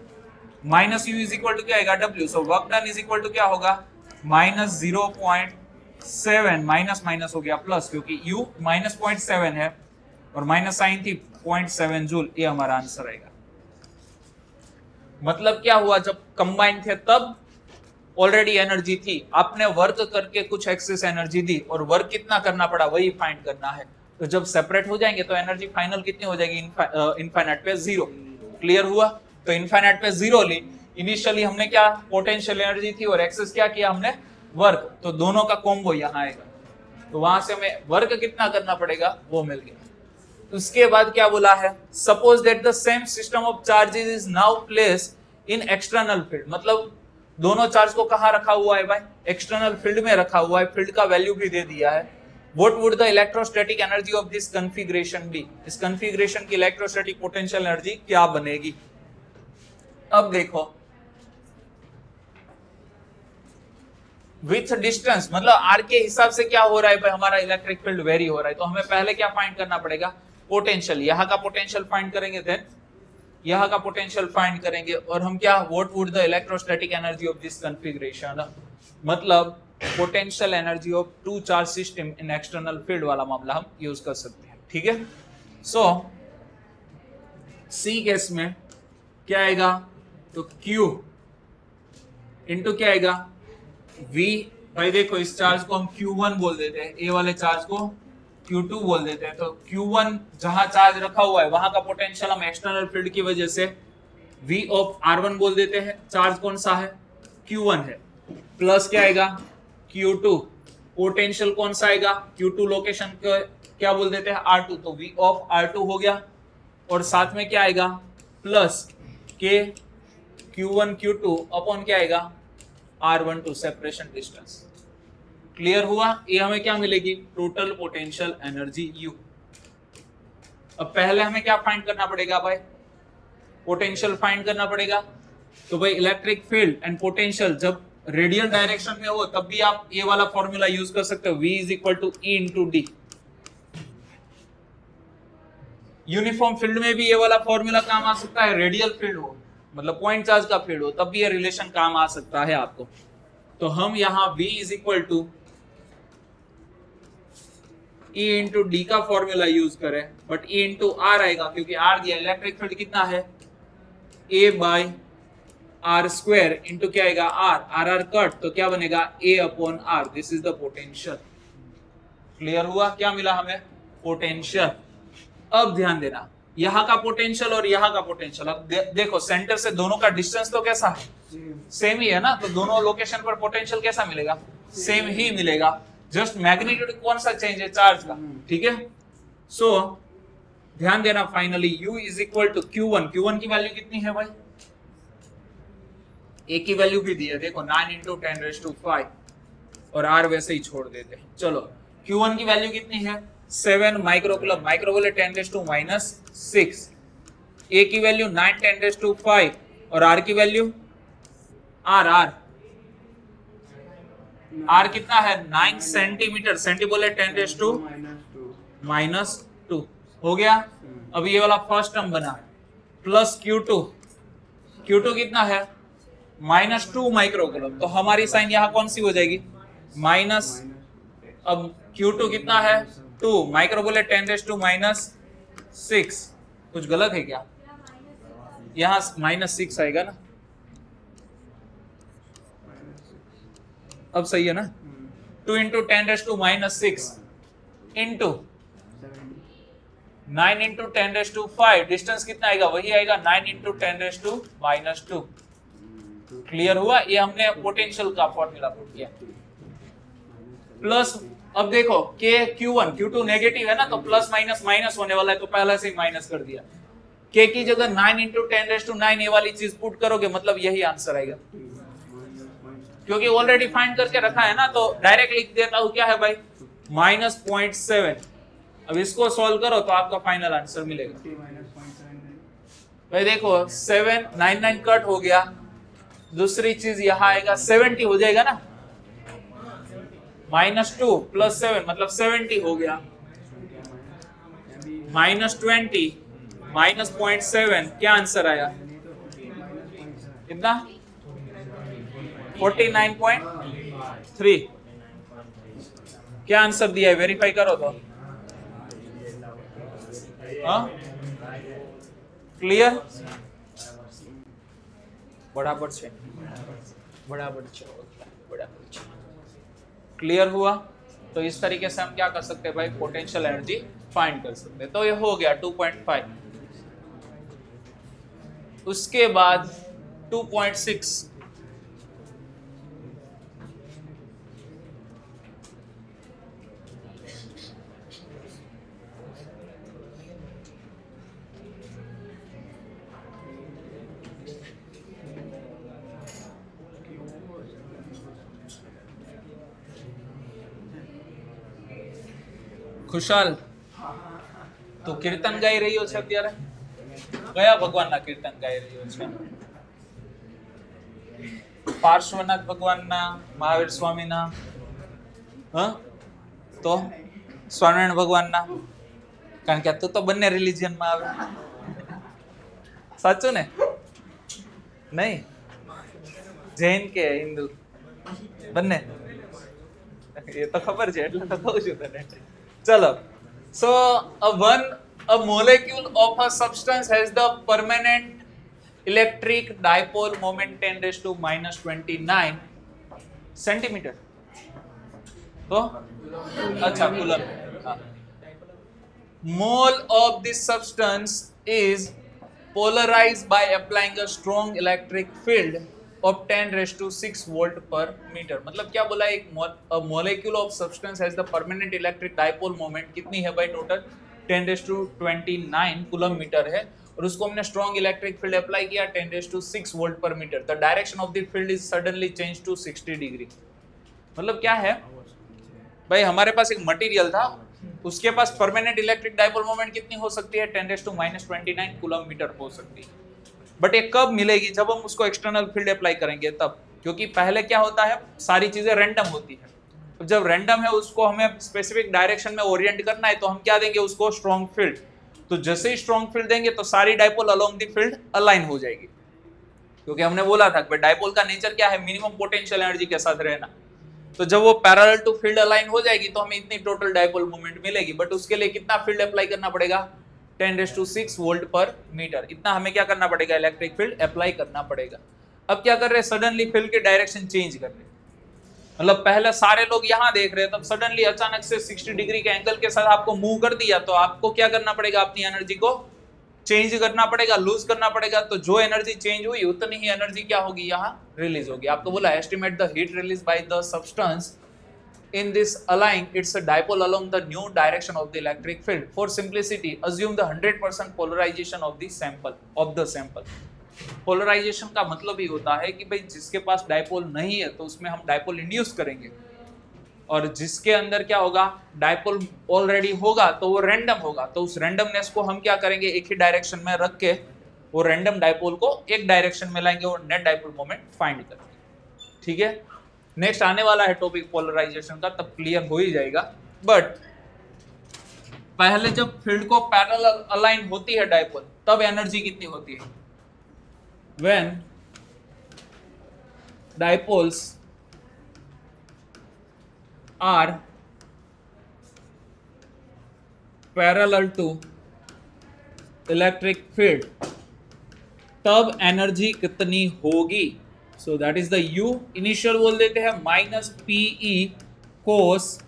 -U इज इक्वल टू क्या आएगा W so work done is equal to क्या होगा -0.7 माइनस हो गया प्लस क्योंकि U -0.7 है और माइनस साइन थी 0.7 जूल ये हमारा आंसर आएगा मतलब क्या हुआ जब कंबाइन थे तब ऑलरेडी एनर्जी थी आपने वर्क करके कुछ एक्सेस एनर्जी दी और वर्क कितना करना पड़ा वही फाइंड करना है तो जब सेपरेट हो जाएंगे तो एनर्जी फाइनल कितनी हो जाएगी, इनफाइनाइट पे 0। क्लियर हुआ? तो इनफाइनाइट पे 0 ली, इनिशियली हमने क्या पोटेंशियल एनर्जी थी और एक्सेस क्या किया हमने, वर्क, तो दोनों का कॉम्बो यहाँ आएगा, तो वहां से हमें वर्क कितना करना पड़ेगा वो मिल गया। उसके बाद क्या बोला है, suppose that the same system of charges is now placed in external field, मतलब दोनों चार्ज को कहाँ रखा हुआ है भाई, एक्सटर्नल फील्ड में रखा हुआ है, फील्ड का वैल्यू भी दे दिया है। What would the electrostatic energy of this configuration be? इस configuration की electrostatic potential energy क्या बनेगी? अब देखो, with distance मतलब r के हिसाब से क्या हो रहा है भाई, हमारा इलेक्ट्रिक फील्ड वेरी हो रहा है, तो हमें पहले क्या फाइंड करना पड़ेगा, पोटेंशियल, यहाँ का पोटेंशियल फाइंड करेंगे, देन यहाँ का पोटेंशियल फाइंड करेंगे, और हम क्या, what would the electrostatic energy of this configuration, मतलब potential energy of two charge system in external field वाला मामला हम यूज कर सकते हैं। ठीक है, सो सी केस में क्या आएगा, तो Q इंटू क्या आएगा, V। भाई देखो, इस चार्ज को हम Q1 बोल देते हैं, ए वाले चार्ज को Q2 बोल देते हैं, तो Q1 जहां चार्ज रखा हुआ है वहां का पोटेंशियल हम एक्सटर्नल फील्ड की वजह से V ऑफ R1 बोल देते हैं, चार्ज कौन सा है, Q1 है, प्लस क्या आएगा Q2, पोटेंशियल कौन सा आएगा, Q2 लोकेशन को क्या बोल देते हैं, R2, तो V ऑफ R2 हो गया, और साथ में क्या आएगा, प्लस के Q1 Q2 अपॉन क्या आएगा, R12 सेपरेशन डिस्टेंस। क्लियर हुआ? ये हमें क्या मिलेगी, टोटल पोटेंशियल एनर्जी U। अब पहले हमें क्या फाइंड करना पड़ेगा भाई, पोटेंशियल फाइंड करना पड़ेगा, तो भाई इलेक्ट्रिक फील्ड एंड पोटेंशियल जब रेडियल डायरेक्शन में हो तब भी आप ये वाला फॉर्मूला यूज कर सकते हो, V is equal to E into D. Uniform field में भी ये वाला फॉर्मूला काम आ सकता है, रेडियल फील्ड हो मतलब पॉइंट चार्ज का फील्ड हो तब भी ये रिलेशन काम आ सकता है आपको। तो हम यहाँ V is equal to E into D का फॉर्मूला यूज करें, बट E इंटू R आएगा क्योंकि R दिया, इलेक्ट्रिक फील्ड कितना है, A by R square into क्या आएगा, आर कट, तो क्या बनेगा, A upon R, this is the potential. Clear हुआ? क्या मिला हमें, पोटेंशियल। अब ध्यान देना, यहाँ का पोटेंशियल और यहाँ का पोटेंशियल, अब देखो सेंटर से दोनों का डिस्टेंस तो कैसा है, सेम ही है ना, तो दोनों लोकेशन पर पोटेंशियल कैसा मिलेगा, सेम ही मिलेगा, जस्ट मैग्नीट्यूड कौन सा चेंज है, चार्ज का। ठीक है, सो ध्यान देना, finally U is equal to Q1 की वैल्यू कितनी है भाई, A की वैल्यू भी दी है, देखो 9 इंटू 10⁵, और R वैसे ही छोड़ देते हैं। चलो Q1 की वैल्यू कितनी है, 7 माइक्रोकूलम, माइक्रो बोले 10⁻⁶। A की वैल्यू 9 10⁵, और R की वैल्यू R कितना है, 9 सेंटीमीटर, सेंटी बोले 10⁻⁻2 हो गया। अब ये वाला फर्स्ट टर्म बना, प्लस Q2 कितना है, -2 माइक्रोकूलम, तो हमारी साइन यहाँ कौन सी हो जाएगी, माइनस। अब Q2 कितना है, 2 माइक्रो बोले 10⁻⁶। कुछ गलत है क्या, यहाँ -6 आएगा ना, अब सही है ना, 2 इंटू 10⁻⁶ इंटू 9 इंटू 10⁵, डिस्टेंस कितना आएगा, वही आएगा 9 इंटू 10⁻²। क्लियर हुआ? ये हमने पोटेंशियल का फॉर्मूला पुट किया, प्लस अब देखो के Q2 नेगेटिव है ना, तो प्लस माइनस माइनस होने वाला है, तो पहले से ही माइनस कर दिया। के की जगह 9 इंटू 10⁻⁹ ये वाली चीज पुट करोगे, मतलब यही आंसर आएगा, क्योंकि ऑलरेडी फाइंड करके रखा है ना, तो डायरेक्ट लिख देता हूं, क्या है भाई, -0.7। अब इसको सॉल्व करो तो आपका फाइनल आंसर मिलेगा। भाई देखो 7 9 कट हो गया, दूसरी चीज यहाँ आएगा 70 हो जाएगा ना, -2 + 7 मतलब 70 हो गया, -20 -0.7, क्या आंसर आया, कितना, 49.3। क्या आंसर दिया है, वेरीफाई करो तो। क्लियर, बराबर છે। क्लियर हुआ? तो इस तरीके से हम क्या कर सकते हैं भाई, पोटेंशियल एनर्जी फाइंड कर सकते हैं। तो ये हो गया 2.5। उसके बाद 2.6 ખુશાલ તો કીર્તન ગાઈ રહ્યો છે અત્યારે? કયા ભગવાનના કીર્તન ગાઈ રહ્યો છે? પાર્શ્વનાથ ભગવાનના, મહાવીર સ્વામીના, હા તો સ્વામિનારાયણ ભગવાનના? કારણ કે તું તો બંને રિલિજિયનમાં આવે. સાચું ને? નહીં, જૈન કે હિન્દુ બંને? એ તો ખબર છે એટલે તો કહું છું તને. चलो, so a molecule of a substance has the permanent electric dipole moment 10 raised to minus 29 centimeter. तो अच्छा coulomb. Mole of this substance is polarized by applying a strong electric field of 10 raised to 6 volt per meter. मतलब क्या बोला, एक molecule of substance has the permanent electric dipole moment कितनी है भाई total 10 raised to 29 coulomb metre है, और उसको हमने strong electric field अप्लाई किया 10 raised to 6 volt per meter. The direction of the field is suddenly changed to 60 degree. मतलब क्या है भाई, हमारे पास एक मटेरियल था, उसके पास परमानेंट इलेक्ट्रिक डाइपोल मोमेंट कितनी हो सकती है 10 raised to minus 29 coulomb metre हो सकती है. बट ये कब मिलेगी, जब हम उसको एक्सटर्नल फील्ड अप्लाई करेंगे तब. क्योंकि पहले क्या होता है, सारी चीजें रैंडम होती है. तो जब रैंडम है उसको हमें स्पेसिफिक डायरेक्शन में ओरिएंट करना है, तो हम क्या देंगे उसको, स्ट्रॉन्ग फील्ड. तो जैसे ही स्ट्रॉन्ग फील्ड देंगे तो सारी dipole along the field align हो जाएगी. क्योंकि हमने बोला था कि डाइपोल का नेचर क्या है, मिनिमम पोटेंशियल एनर्जी के साथ रहना. तो जब वो पैरेलल टू फील्ड अलाइन हो जाएगी तो हमें इतनी टोटल डाइपोल मोमेंट मिलेगी. बट उसके लिए कितना फील्ड अप्लाई करना पड़ेगा, 10 raised to 6 वोल्ट पर मीटर. इतना हमें क्या करना पड़ेगा, इलेक्ट्रिक फील्ड अप्लाई करना पड़ेगा. अब क्या कर रहे हैं, सडनली फील्ड के डायरेक्शन चेंज कर रहे हैं. मतलब पहले सारे लोग यहाँ देख रहे हैं, तब सडनली अचानक से 60 डिग्री के एंगल के साथ आपको मूव कर दिया, तो आपको क्या करना पड़ेगा, अपनी एनर्जी को चेंज करना पड़ेगा, लूज करना पड़ेगा. तो जो एनर्जी चेंज हुई उतनी ही एनर्जी क्या होगी, यहाँ रिलीज होगी. आपको बोला estimate the heat release by the substance in this align its a dipole along the new direction of the electric field. For simplicity, assume the 100% polarization of the sample. Polarization का मतलब ही होता है कि भाई जिसके पास डाइपोल नहीं है तो उसमें हम डाइपोल इंड्यूस करेंगे, और जिसके अंदर क्या होगा, डाइपोल ऑलरेडी होगा तो वो रैंडम होगा. तो उस रैंडमनेस को हम क्या करेंगे, एक ही डायरेक्शन में रख के वो रैंडम डाइपोल को एक डायरेक्शन में लाएंगे और नेट डाइपोल मोमेंट फाइंड करेंगे. ठीक है, नेक्स्ट आने वाला है टॉपिक पोलराइजेशन का, तब क्लियर हो ही जाएगा. बट पहले जब फील्ड को पैरेलल अलाइन होती है डाइपोल, तब एनर्जी कितनी होती है, when dipoles are parallel to electric field, तब एनर्जी कितनी होगी. So that is the U. Initial बोल देते हैं minus PE cos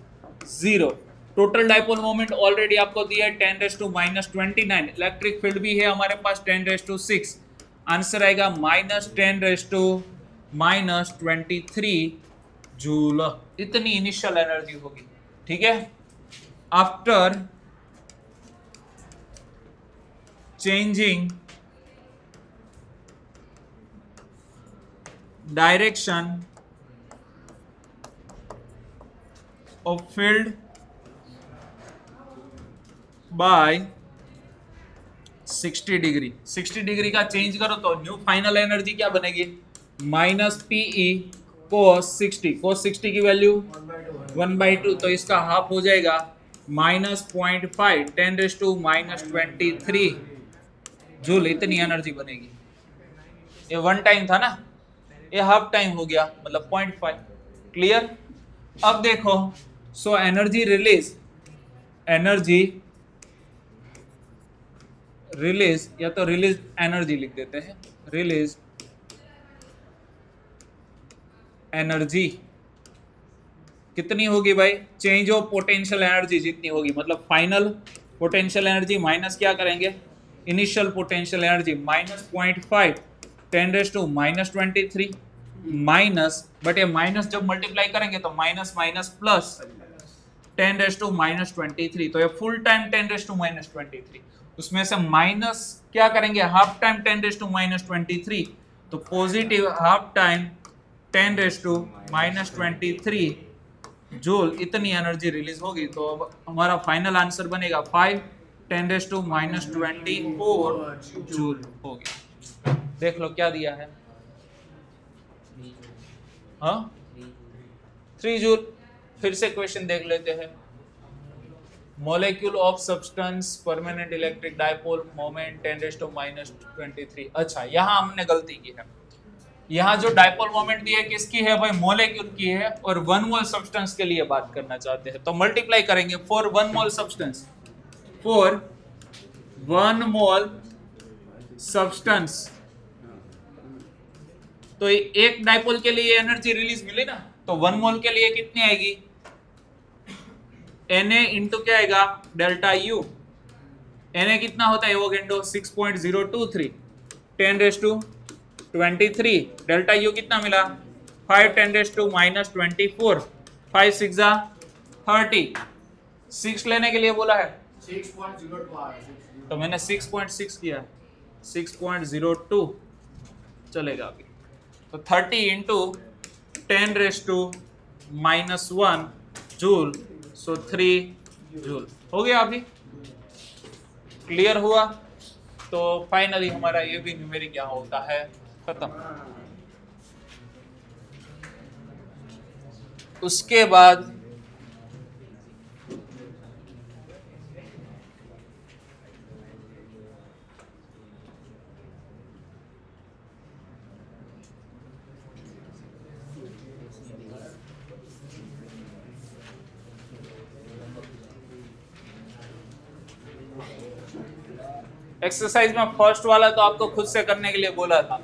0. Total dipole moment already आपको दिया है 10 raised to minus 29. Electric field भी है हमारे पास 10 raised to 6. आंसर आएगा minus 10 raised to minus 23 joule. इतनी इनिशियल एनर्जी होगी. ठीक है, after changing direction of field by 60 degree. 60 degree का चेंज करो तो न्यू फाइनल एनर्जी क्या बनेगी, माइनस PE cos 60. cos 60 की वैल्यू 1/2, तो इसका हाफ हो जाएगा minus 0.5 10 raised to minus 23 joule. इतनी एनर्जी बनेगी. ये वन टाइम था ना, ये हाफ टाइम हो गया, मतलब 0.5. क्लियर. अब देखो, सो एनर्जी रिलीज या तो रिलीज एनर्जी लिख देते हैं, रिलीज एनर्जी कितनी होगी भाई, चेंज ऑफ पोटेंशियल एनर्जी जितनी होगी, मतलब फाइनल पोटेंशियल एनर्जी माइनस क्या करेंगे, initial potential energy minus 0.5 10⁻⁻23 minus, but ये माइनस जब मल्टीप्लाई करेंगे तो माइनस माइनस प्लस 10⁻⁻23, तो ये फुल टाइम 10⁻⁻23, उसमें से माइनस क्या करेंगे, हाफ टाइम 10⁻⁻23, तो पॉजिटिव हाफ टाइम 10⁻⁻23 जूल इतनी एनर्जी रिलीज होगी। तो अब हमारा फाइनल आंसर बनेगा 5 10⁻⁻24 जूल हो गया। देख लो क्या दिया है, हाँ 3 जूल। फिर से क्वेश्चन देख लेते हैं, molecule of substance permanent electric dipole moment 10⁻⁻23। अच्छा यहाँ हमने गलती की है, यहाँ जो डाइपोल मोमेंट दी है किसकी है भाई, मॉलिक्यूल की है, और 1 मोल सब्सटेंस के लिए बात करना चाहते हैं, तो मल्टीप्लाई करेंगे for 1 mole substance, for 1 mole substance, तो एक डाइपोल के लिए एनर्जी रिलीज मिली ना, तो 1 मोल के लिए कितनी आएगी, Na इंटू क्या आएगा, डेल्टा यू। Na कितना होता है, वो गेंडो 6.023 10⁻⁻23, डेल्टा यू कितना मिला 5 10⁻⁻24 5 6 30, 6 लेने के लिए बोला है 6.02, तो मैंने 6.6 किया, 6.02 चलेगा अभी, तो 30 इंटू 10⁻⁻1 जूल, सो 3 जूल हो गया। अभी क्लियर हुआ, तो फाइनली हमारा ये भी न्यूमेरिक क्या होता है, खत्म। उसके बाद एक्सरसाइज में फर्स्ट वाला तो आपको खुद से करने के लिए बोला था,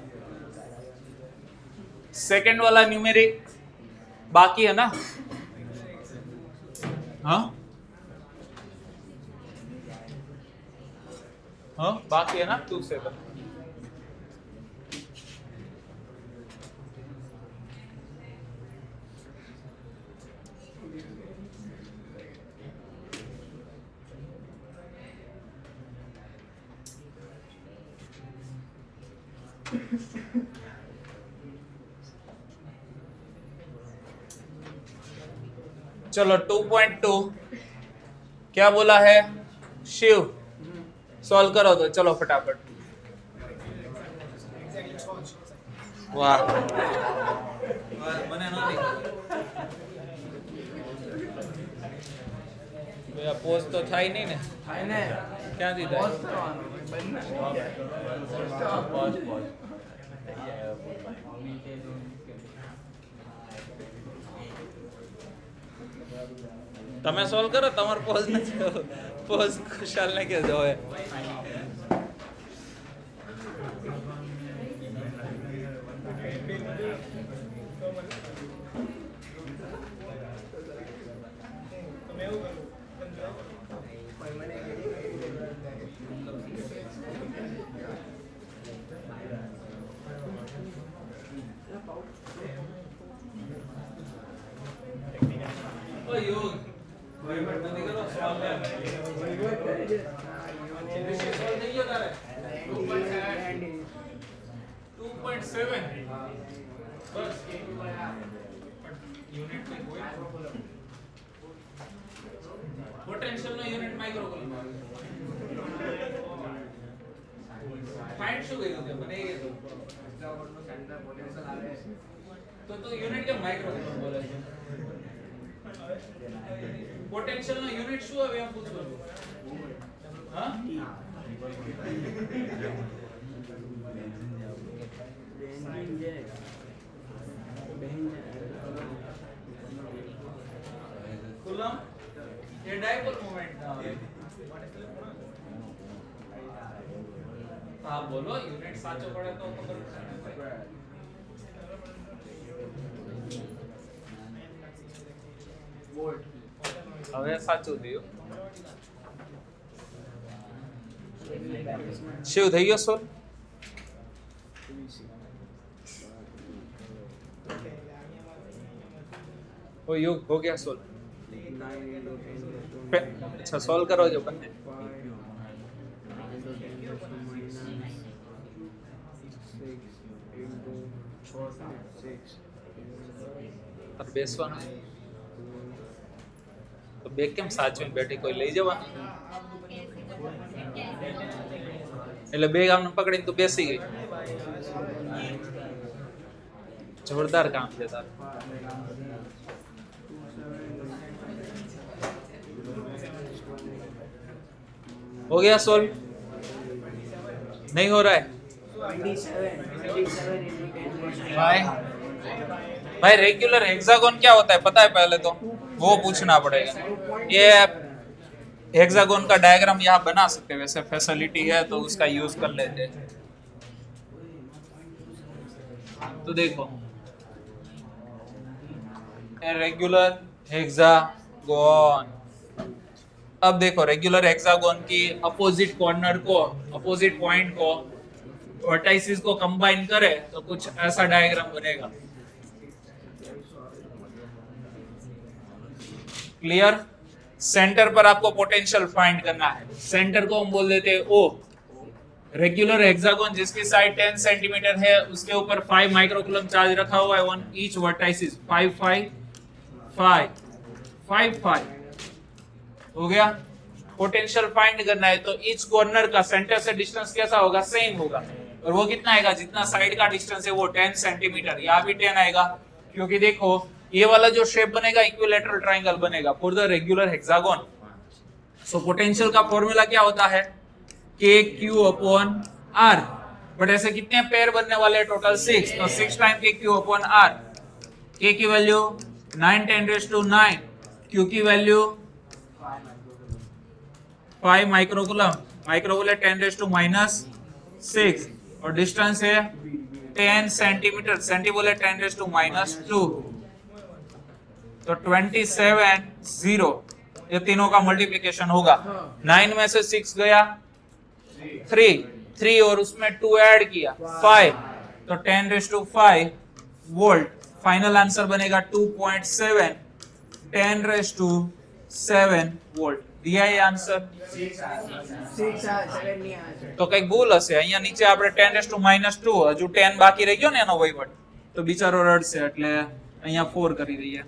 सेकंड वाला न्यूमेरिक बाकी है ना, हाँ हाँ बाकी है ना, 2 से कर। चलो 2.2 क्या बोला है, शिव सॉल्व करो, तो चलो फटाफट। वाह बने ना भैया, पोज तो था ही नहीं ने, क्या दी था તમે સોલ્વ કરો, તમારો પોઝ નથી, પોઝ ખુશાલ ને કે જોવે। પોટેન્શિયલ નો યુનિટ માઇક્રોકુલમ ફાઇન્ડ શું કર્યું તે મને એ તો યુનિટ કે માઇક્રોકુલમ બોલે છે, પોટેન્શિયલ નો યુનિટ શું આવે એમ પૂછું છું, હા કુલમ ये डाइपोल मोमेंट था। आप बोलो यूनिट साचो पड़े तो खबर હવે સાચું થયું. શિવ થઈ ગયો સોલ્વ? ओ योग हो गया सोल्व. अच्छा सॉल्व करो जो बनने. और બેસવાનું તો બેગ કેમ સાચવીને બેઠી, કોઈ લઈ જવાનું? એટલે બેગ આમને પકડીને તું બેસી ગઈ. જોરદાર કામ છે તારું. हो गया सोल्व? नहीं हो रहा है भाई रेगुलर हेक्सागोन क्या होता है पता है? पहले तो वो पूछना पड़ेगा. ये हेक्सागोन का डायग्राम यहाँ बना सकते हैं, वैसे फैसिलिटी है तो उसका यूज कर लेते हैं. तो देखो रेगुलर हेक्सागोन. अब देखो रेगुलर हेक्सागोन की अपोजिट कॉर्नर को, अपोजिट पॉइंट को, वर्टाइसिस को कंबाइन करे तो कुछ ऐसा डायग्राम बनेगा. क्लियर? सेंटर पर आपको पोटेंशियल फाइंड करना है. सेंटर को हम बोल देते हैं O. रेगुलर हेक्सागोन जिसकी साइड 10 सेंटीमीटर है उसके ऊपर 5 माइक्रोकूलम चार्ज रखा हुआ है ऑन ईच वर्टाइसिस. 5 5 5 5 5 हो गया. पोटेंशियल फाइंड करना है तो ईच कॉर्नर का सेंटर से डिस्टेंस कैसा होगा? सेम होगा. और वो कितना आएगा? जितना साइड का डिस्टेंस है वो 10 सेंटीमीटर. यहाँ भी 10 आएगा क्योंकि देखो ये वाला जो शेप बनेगा इक्विलैटरल ट्रायंगल बनेगा for the regular hexagon. So potential का फॉर्मूला क्या होता है? KQ/R. बट ऐसे कितने पेयर बनने वाले? टोटल 6. तो 6 टाइम KQ/R. K की वैल्यू 9 10⁹, Q की वैल्यू 5 माइक्रोकूलम, माइक्रोकूलम 10⁻⁶ और डिस्टेंस है 10 सेंटीमीटर, सेंटीमीटर 10⁻². तो 27 0 ये तीनों का मल्टीप्लिकेशन होगा. 9 में से 6 गया 3 और उसमें 2 ऐड किया 5, तो 10⁵ वोल्ट. फाइनल आंसर बनेगा 2.7 10⁻7 वोल्ट. दिया ये आंसर? તો કઈક ભૂલ હશે. અહીંયા નીચે આપણે 10⁻², હજુ 10 બાકી રહી ગયો ને એનો વહીવટ, તો બિચારો રડશે એટલે અહીંયા 4 કરી દઈએ,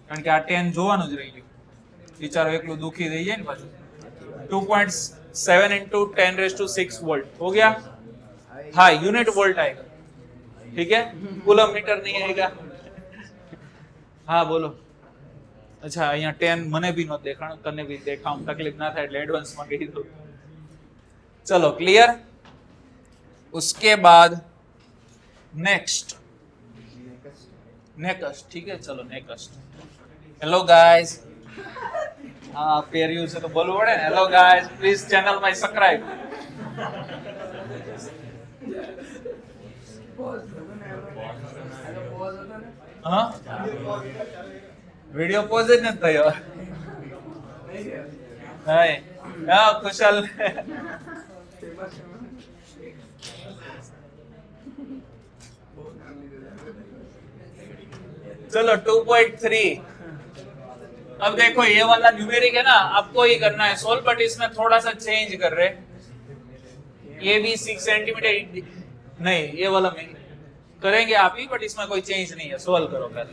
કારણ કે આ 10 જોવાનું જ રહી ગયું. બિચારો એકલું દુખી થઈ જાય ને પાછું. 2.7 × 10⁻6 वोल्ट हो गया. हाँ यूनिट वोल्ट आएगा. ठीक है, कूलम मीटर नहीं आएगा. हाँ बोलो. अच्छा અહીંયા 10 મને भी નો દેખાણ, તને भी દેખાઉં, તકલીફ ના થાય એટલે એડવાન્સ માં કહી દો. चलो क्लियर. उसके बाद नेक्स्ट नेक्स्ट. ठीक है चलो नेक्स्ट. Hello guys. हाँ पेर यूज है तो बोलવું પડે ને. हेलो गाइस प्लीज चैनल में सब्सक्राइब. हाँ वीडियो पॉज જ નથી થયો. હાય હા કુશલ. चलो 2.3. अब देखो ये वाला न्यूमेरिक है ना, आपको ही करना है सोल्व, बट इसमें थोड़ा सा चेंज कर रहे. ये भी 6 सेंटीमीटर नहीं, ये वाला में करेंगे आप ही, बट इसमें कोई चेंज नहीं है. सोल्व करो पहले.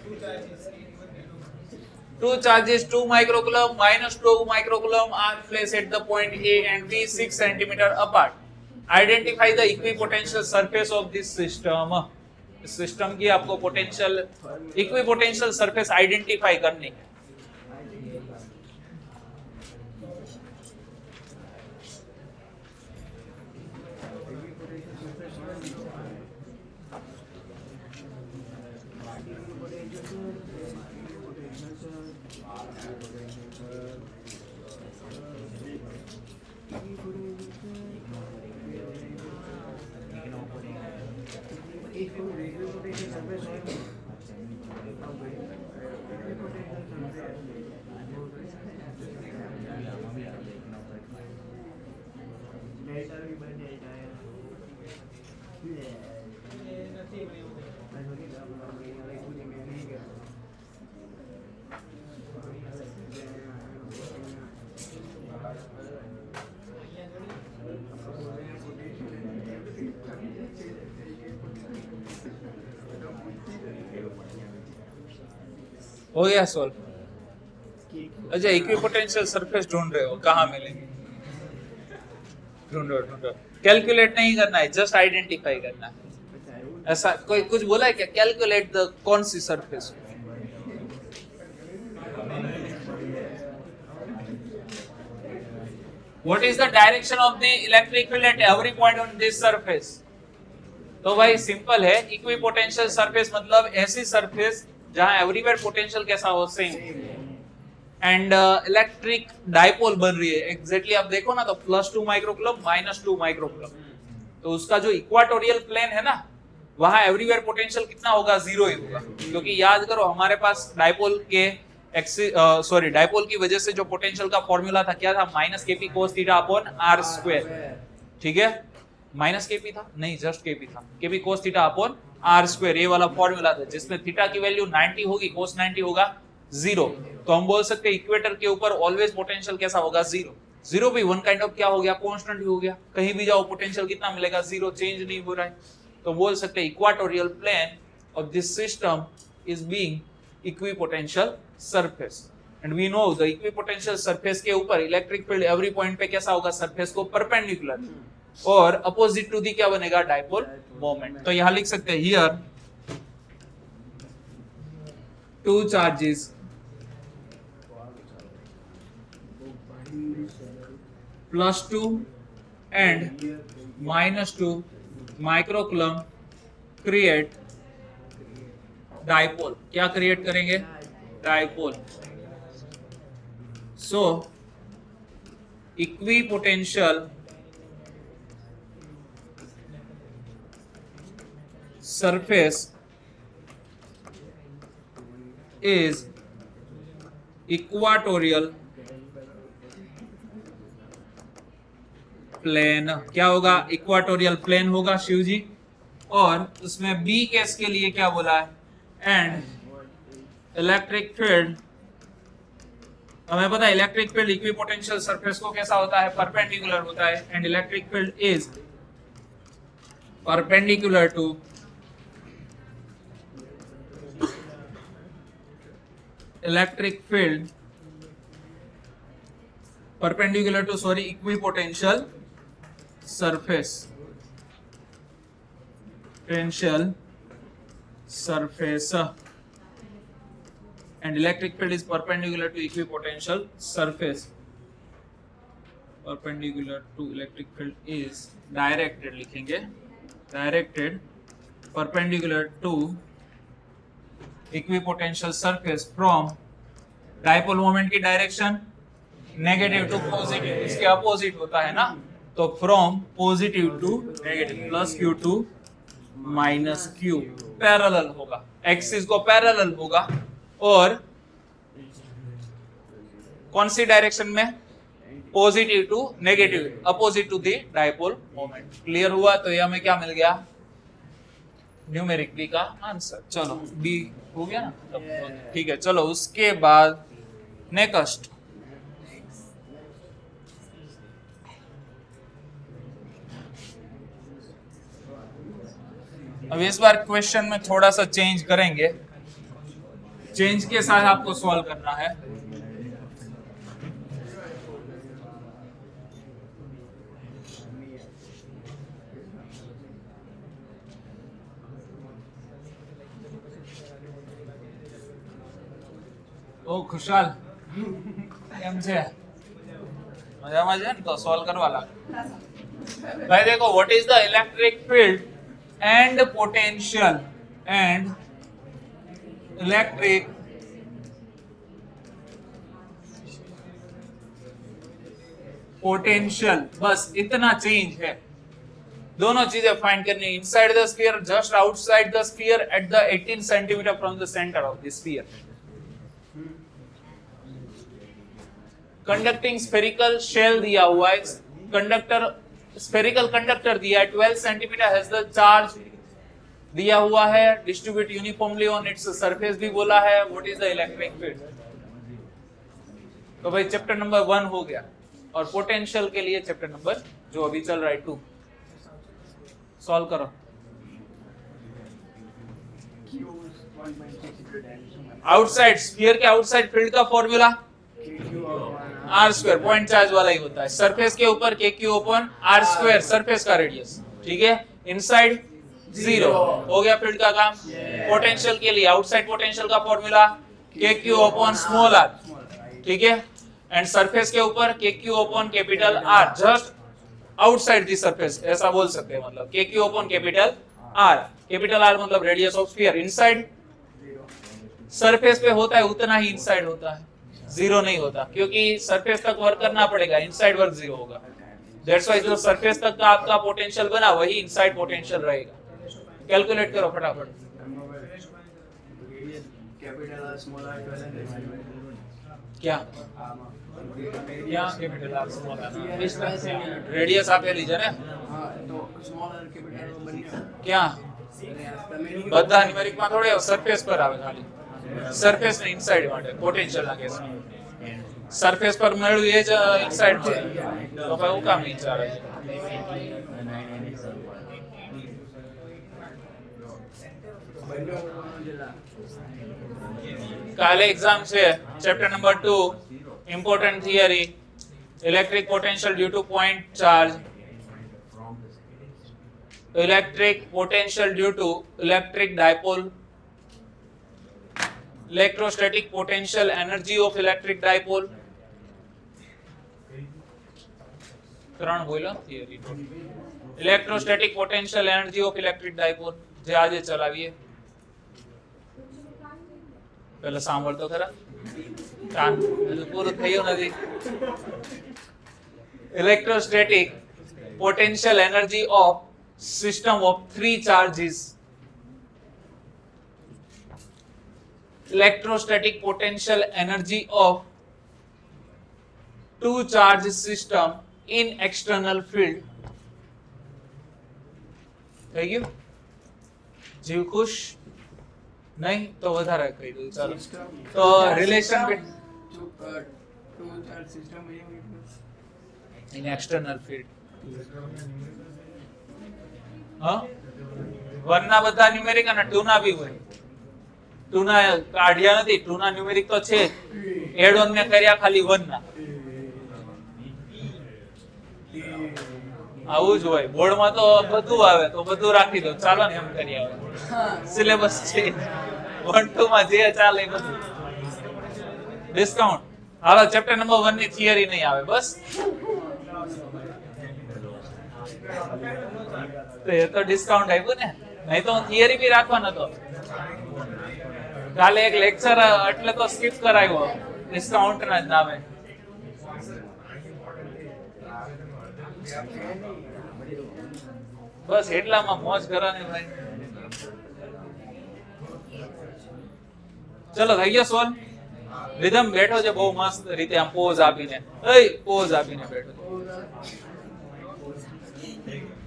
2 charges 2 microcoulomb minus 2 microcoulomb are placed at the point A and B 6 centimeter apart. Identify the equipotential surface of this system. इस सिस्टम की आपको पोटेंशियल इक्विपोटेंशियल सरफेस आइडेंटिफाई करनी है. हो गया सोल्व। अच्छा, इक्विपोटेंशियल सरफेस ढूंढ रहे हो, कहाँ मिलेंगे? ढूंढो ढूंढो, कैलकुलेट नहीं करना है, जस्ट आइडेंटिफाई करना है। ऐसा कोई कुछ बोला है क्या? कैलकुलेट द कौन सी surface? What is the direction of the electric field at every point on this surface? तो भाई सिंपल है, इक्विपोटेंशियल सरफेस मतलब ऐसी सरफेस जहां एवरीवेयर पोटेंशियल कैसा हो, सेम, एंड इलेक्ट्रिक डाइपोल बन रही है एग्जैक्टली। आप देखो ना तो +2 माइक्रोकूलम -2 माइक्रोकूलम, तो उसका जो इक्वाटोरियल प्लेन है ना, वहां एवरीवेयर पोटेंशियल कितना होगा? 0 ही होगा, क्योंकि याद करो हमारे पास डाइपोल के डाइपोल की वजह से जो पोटेंशियल का फॉर्मूला था क्या था? -kp cos θ/r²। ठीक है, -kp था नहीं, जस्ट kp था, kp cos θ/r², ये वाला फॉर्मूला था जिसमें थीटा की वैल्यू 90 होगी, cos 90 होगा 0। तो हम बोल सकते हैं इक्वेटर के ऊपर ऑलवेज पोटेंशियल कैसा होगा? 0। 0 भी वन काइंड ऑफ क्या हो गया? कांस्टेंट ही हो गया, कहीं भी जाओ पोटेंशियल कितना मिलेगा? 0, चेंज नहीं हो रहा है। तो बोल सकते हैं equatorial plane of this system is being equipotential surface, and we know the equipotential surface के ऊपर इलेक्ट्रिक फील्ड एवरी पॉइंट पे कैसा होगा? सरफेस को परपेंडिकुलर, और अपोजिट टू दी क्या बनेगा? Dipole moment. तो यहां लिख सकते हैं here two charges +2 and -2 microcoulomb create dipole. क्या क्रिएट करेंगे? Dipole. So equipotential surface is equatorial plane. क्या होगा? इक्वाटोरियल प्लेन होगा शिव जी। और उसमें बी केस के लिए क्या बोला है? एंड इलेक्ट्रिक फील्ड, हमें पता है इलेक्ट्रिक फील्ड इक्विपोटेंशियल सरफेस को कैसा होता है? परपेंडिकुलर होता है, and electric field is perpendicular to electric field perpendicular to equipotential surface, potential surface, and electric field is perpendicular to equipotential surface. Perpendicular to electric field is directed, लिखेंगे directed perpendicular to equipotential surface from dipole moment की डायरेक्शन नेगेटिव टू पॉजिटिव, इसके अपोजिट होता है ना, तो from positive to negative, +q to -q, parallel होगा, एक्सिस को पैरेलल होगा, और कौन सी डायरेक्शन में? Positive to negative, opposite to the dipole moment. Clear हुआ? तो ये हमें क्या मिल गया? न्यूमेरिक बी का आंसर। चलो बी हो गया ना, ठीक है। चलो उसके बाद नेक्स्ट, अब इस बार क्वेश्चन में थोड़ा सा चेंज करेंगे, चेंज के साथ आपको सॉल्व करना है। ओ खुशाल કેમ છે? મજામાં છે ને? તો સોલ્વ કરવા લાગ ભાઈ। देखो what is the electric field and potential, and electric potential, बस इतना चेंज है। दोनों चीजें फाइंड करनी, inside the sphere, just outside the sphere, at the 18 centimetre from the centre of the sphere. Conducting spherical shell दिया हुआ है, कंडक्टर स्फेरिकल कंडक्टर दिया है, 12 सेंटीमीटर हैज द चार्ज दिया हुआ है, distribute uniformly on its surface भी बोला है, what is the electric field. तो भाई चैप्टर नंबर 1 हो गया, और पोटेंशियल के लिए चैप्टर नंबर जो अभी चल रहा है 2 सॉल्व करो। आउटसाइड स्फीयर के आउटसाइड फील्ड का formula R square, point charge वाला ही होता है। सरफेस के ऊपर KQ upon R square, surface का रेडियस, ठीक है। इनसाइड 0 हो गया फील्ड का काम। पोटेंशियल के लिए आउटसाइड पोटेंशियल का formula KQ open small r, ठीक है। एंड सरफेस के ऊपर KQ open capital R, just outside the surface ऐसा बोल सकते हैं, मतलब KQ open capital R, capital R मतलब radius of sphere. Inside surface पे होता है उतना ही इनसाइड होता है, 0 नहीं होता, क्योंकि सरफेस तक वर्क करना पड़ेगा, इनसाइड वर्क 0 होगा। दैट्स व्हाई जो सरफेस तक का आपका पोटेंशियल बना वही इनसाइड पोटेंशियल रहेगा। कैलकुलेट करो फटाफट। क्या capital R small r radius आप ले लीजिए ना, तो स्मॉल r कैपिटल क्या બધા ન્યુમેરિક માં થોડે સરફેસ પર આવે, ખાલી સરફેસ ને ઇનસાઇડ માટે પોટેન્શિયલ લાગે છે, સરફેસ પર મળ્યું એ જ ઇનસાઇડ છે, તો ભાઈ હું કામ નહીં ચાલે છે। કાલે એક્ઝામ છે chapter number 2 important theory, electric potential due to point charge, electric potential due to electric dipole, electrostatic potential energy of electric dipole, ત્રણ બોલો theory, electrostatic potential energy of electric dipole જે આજે ચલાવીએ, પહેલા સાંભળ તો ખરા, કાન પૂરું થયું નથી। electrostatic potential energy of system of 3 charges, electrostatic potential energy of 2 charge system in external field। થઈ ગયું? જીવ ખુશ? નહીં તો વધારે કહી દઉં, ચાલો। તો relation two charge system in external field, હા 1 ના બધા ન્યુમેરિક અને 2 ના બી હોય, 2 ના કાઢ્યા નથી, 2 ના ન્યુમેરિક તો છે, એડ ઓન મે કર્યા ખાલી 1 ના, આવું જ હોય બોર્ડ માં, તો બધું આવે તો બધું રાખી દો, ચાલો ને એમ કરી આવે, સિલેબસ છે 1 2 માં જે ચાલે એ બધું ડિસ્કાઉન્ટ। હાલો ચેપ્ટર નંબર 1 ની થિયરી નહીં આવે, બસ તો એ તો ડિસ્કાઉન્ટ આપ્યું ને, નહીં તો થિયરી બી રાખવા નતો, કાલે એક લેક્ચર એટલે તો સ્કીપ કરાવ્યો ડિસ્કાઉન્ટ ના નામે। બસ એટલામાં મોજ કરવાની ભાઈ। ચલો થઈ ગયો સોલ્વ। વિધમ બેઠો છે બહુ મસ્ત રીતે, આમ પોઝ આપીને, પોઝ આપીને બેઠો છે,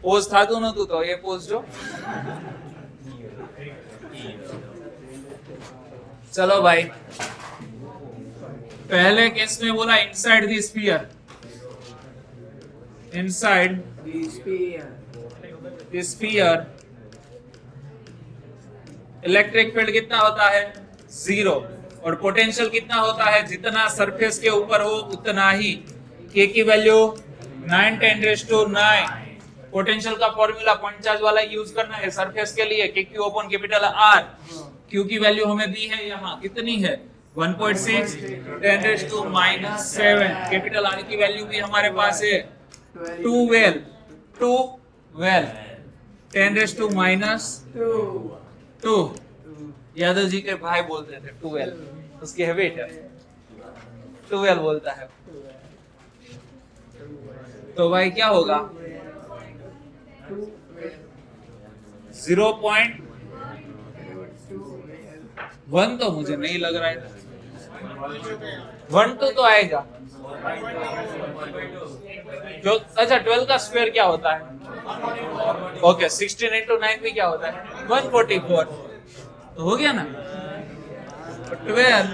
पोज थातु नतु तो ये पोज जो। चलो भाई, पहले केस में बोला inside the sphere, inside the sphere electric field कितना होता है 0, और पोटेंशियल कितना होता है, जितना सरफेस के ऊपर हो उतना ही। के की वैल्यू 9×10⁹। पोटेंशियल का फॉर्मूला पॉइंट चार्ज वाला यूज करना है सरफेस के लिए, KQ open capital R, Q की वैल्यू हमें दी है यहाँ, कितनी है 1.6 10⁻⁷। कैपिटल R की वैल्यू भी हमारे पास है 12 10⁻²। यादव जी के भाई बोलते थे 12, उसकी है बेटा 12 बोलता है। तो भाई क्या होगा 0.1 तो मुझे नहीं लग रहा है, 1 2 तो आएगा, जो अच्छा 12 का स्क्वायर क्या होता है? ओके 16 इंटू 9 भी क्या होता है? 144। तो हो गया ना? 12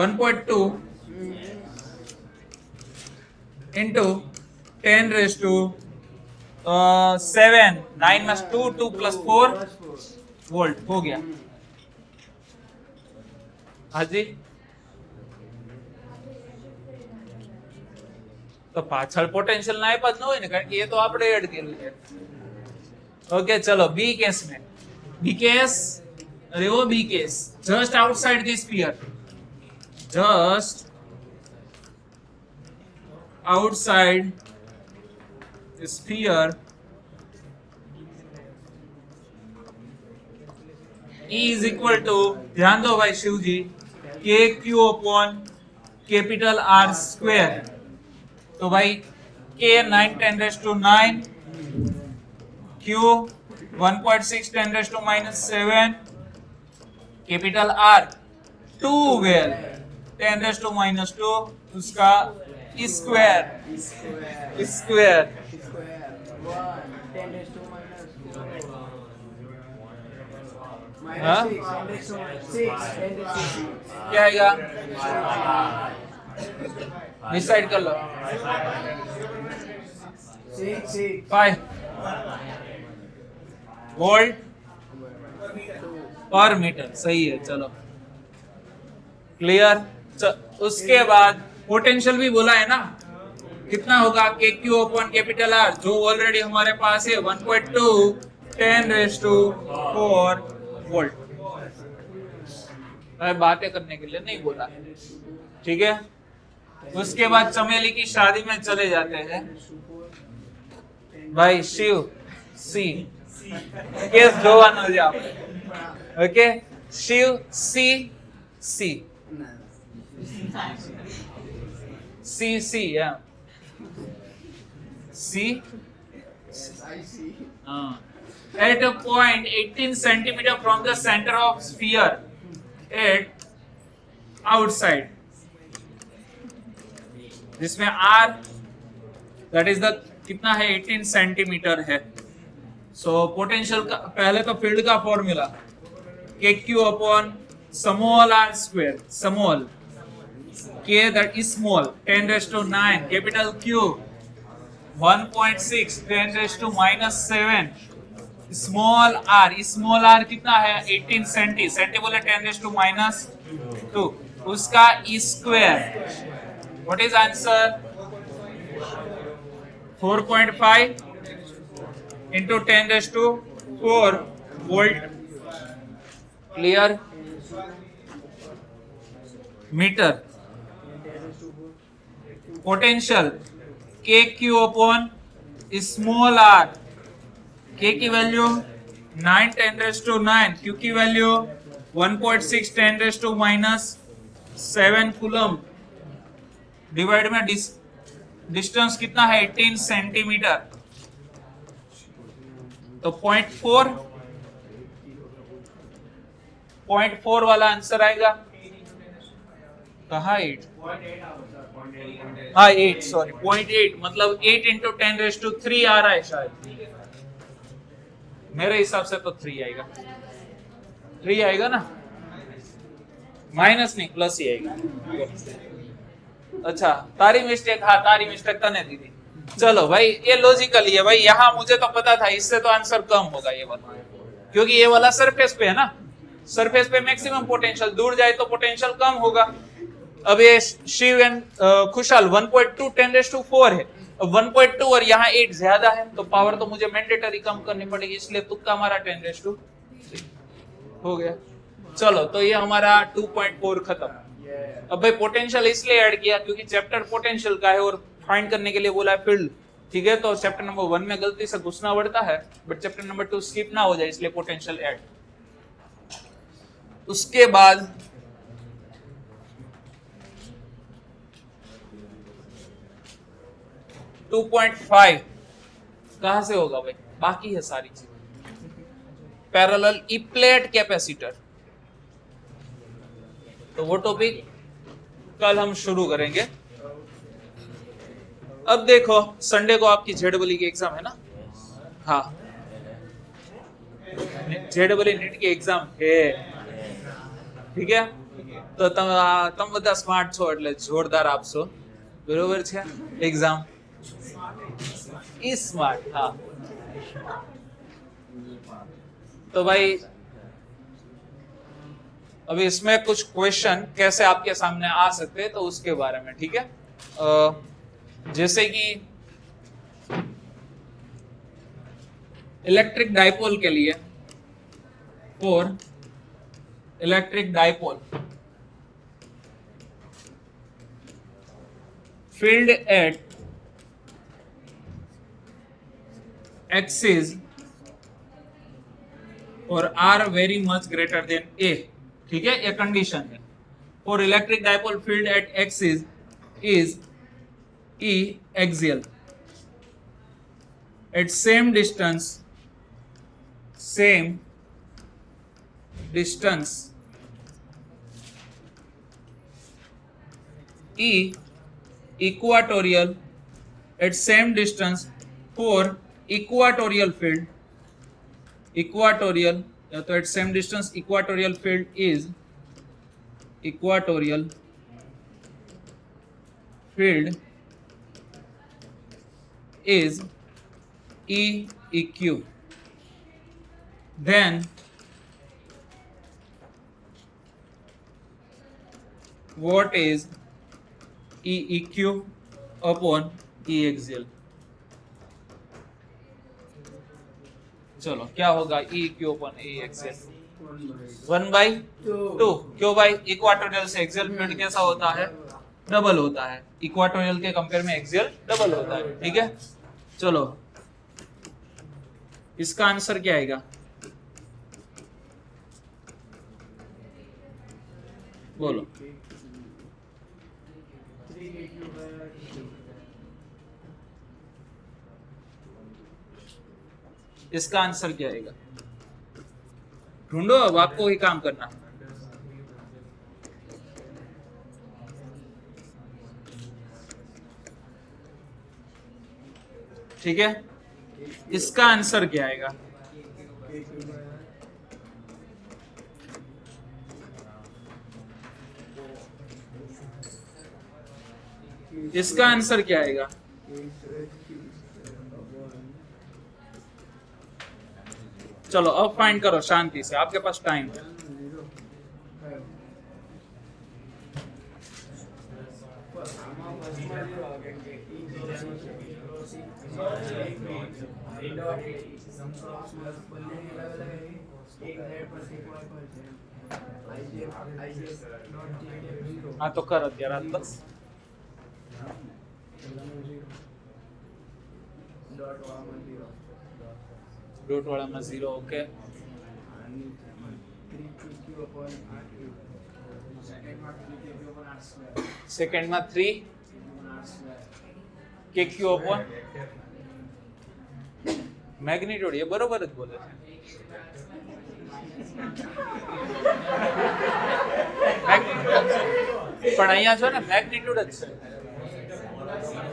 1.2 इंटू 10 रेज टू 7 9 में 2 2 प्लस 4 वोल्ट हो गया। हाँ जी तो પાછળ પોટેન્શિયલ ના આપ્યા જ ન હોય ને કારણ કે એ તો આપણે એડ કરેલું છે। ઓકે ચલો બી કેસ में बी केस अरे वो B case just outside the sphere just outside the sphere E is equal to ध्यान दो भाई शिव जी के Q upon capital R square. तो भाई के 9 10 raise to 9 q 1.6 10 raise to -7 capital R 2 well 10 raise to -2 उसका स्क्वायर स्क्वायर क्या आएगा डिसाइड कर लो 5 वोल्ट पर मीटर सही है। चलो क्लियर। उसके बाद पोटेंशियल भी बोला है ना कितना होगा के क्यू अपॉन कैपिटल आर जो ऑलरेडी हमारे पास है 1.2 10 रेज टू 4 वोल्ट। बातें करने के लिए नहीं बोला ठीक है। उसके बाद चमेली की शादी में चले जाते हैं भाई शिव सी केस જોવાનો છે આપણે ओके शिव सी सी सी सी सी at a point 18 centimeter from the center of sphere at outside जिसमें R that is the कितना है 18 सेंटीमीटर है। सो पोटेंशियल का पहले तो फील्ड का formula K Q upon small R square small K that is small 10 raise to 9 capital Q 1.6 10 raise to -7 small R कितना है 18 सेंटी सेंटी बोले 10 रेज टू -2 उसका square what is answer 4.5 into 10 raised to 4 volt clear meter potential kq upon small r k की वैल्यू 9 10 raised to 9 q की value 1.6 10 raised to -7 coulomb divide में डिस्टेंस कितना है 18 सेंटीमीटर तो 0.4 वाला आंसर आएगा कहाँ 8 हाँ 8 सॉरी 0.8 मतलब 8 into 10 raised to 3 आ रहा है शायद मेरे हिसाब से तो 3 आएगा 3 आएगा ना माइनस नहीं प्लस ही आएगा। अच्छा तारी मिस्टेक हाँ तारी मिस्टेक तने दीदी चलो भाई ये लॉजिकली है भाई यहाँ मुझे तो पता था इससे तो आंसर कम होगा ये वाला क्योंकि ये वाला सरफेस पे है ना सरफेस पे मैक्सिमम पोटेंशियल दूर जाए तो पोटेंशियल कम होगा। अब ये शिव एंड खुशहाल 1.2 10 रेज़ टू 4 है 1.2 और यहाँ 8 ज्यादा है तो पावर तो मुझे मैंडेटरी कम करनी पड़ेगी इसलिए तुक्का हमारा 10 रेज़ टू हो गया। चलो तो ये हमारा 2.4 खत्म। अब भाई पोटेंशियल इसलिए ऐड किया क्योंकि चैप्टर पोटेंशियल का है और फाइंड करने के लिए बोला है फील्ड ठीक है। तो चैप्टर नंबर 1 में गलती से घुसना पड़ता है बट चैप्टर नंबर 2 स्किप ना हो जाए इसलिए पोटेंशियल ऐड। उसके बाद टू 2.5 कहां से होगा भाई बाकी है सारी चीज पैरेलल ई प्लेट कैपेसिटर तो वो टॉपिक कल हम शुरू करेंगे। अब देखो संडे को आपकी जेडबली की एग्जाम है ना? हाँ, जेडबली नीट की एग्जाम है, ठीक है? તો તમે બધા સ્માર્ટ છો એટલે જોરદાર આપશો, બરોબર છે? એક્ઝામ ઈ સ્માર્ટ, हाँ। तो भाई अभी इसमें कुछ क्वेश्चन कैसे आपके सामने आ सकते हैं तो उसके बारे में, ठीक है? जैसे कि इलेक्ट्रिक डाइपोल के लिए, for electric dipole field at axis और r very much greater than a, ठीक है? ये कंडीशन है। For electric dipole field at axis is E axial at same distance E equatorial at same distance for equatorial field, equatorial तो at same distance equatorial field is equatorial field is EEQ. Then what is EEQ upon E axial? चलो क्या होगा EEQ upon E axial? 1/2। क्यों भाई? इक्वाटोरियल से एक्सियल फील्ड कैसा होता है? डबल होता है। इक्वाटोरियल के कंपेयर में एक्सियल डबल होता है, ठीक है? चलो इसका आंसर क्या आएगा? बोलो। इसका आंसर क्या आएगा? ढूंढो, अब आपको ही काम करना है। ठीक है, इसका आंसर क्या आएगा? इसका आंसर क्या आएगा? चलो अब फाइंड करो शांति से, आपके पास टाइम है। हाँ तो कर અત્યારે બસ डॉट वाला में 0, ओके। सेकंड में 3 के क्यू अपॉन मैग्नीट्यूड, ये बरोबर ज बोले છે। પણ અહીંયા જો ને મેગ્નીટ્યુડ જ છે।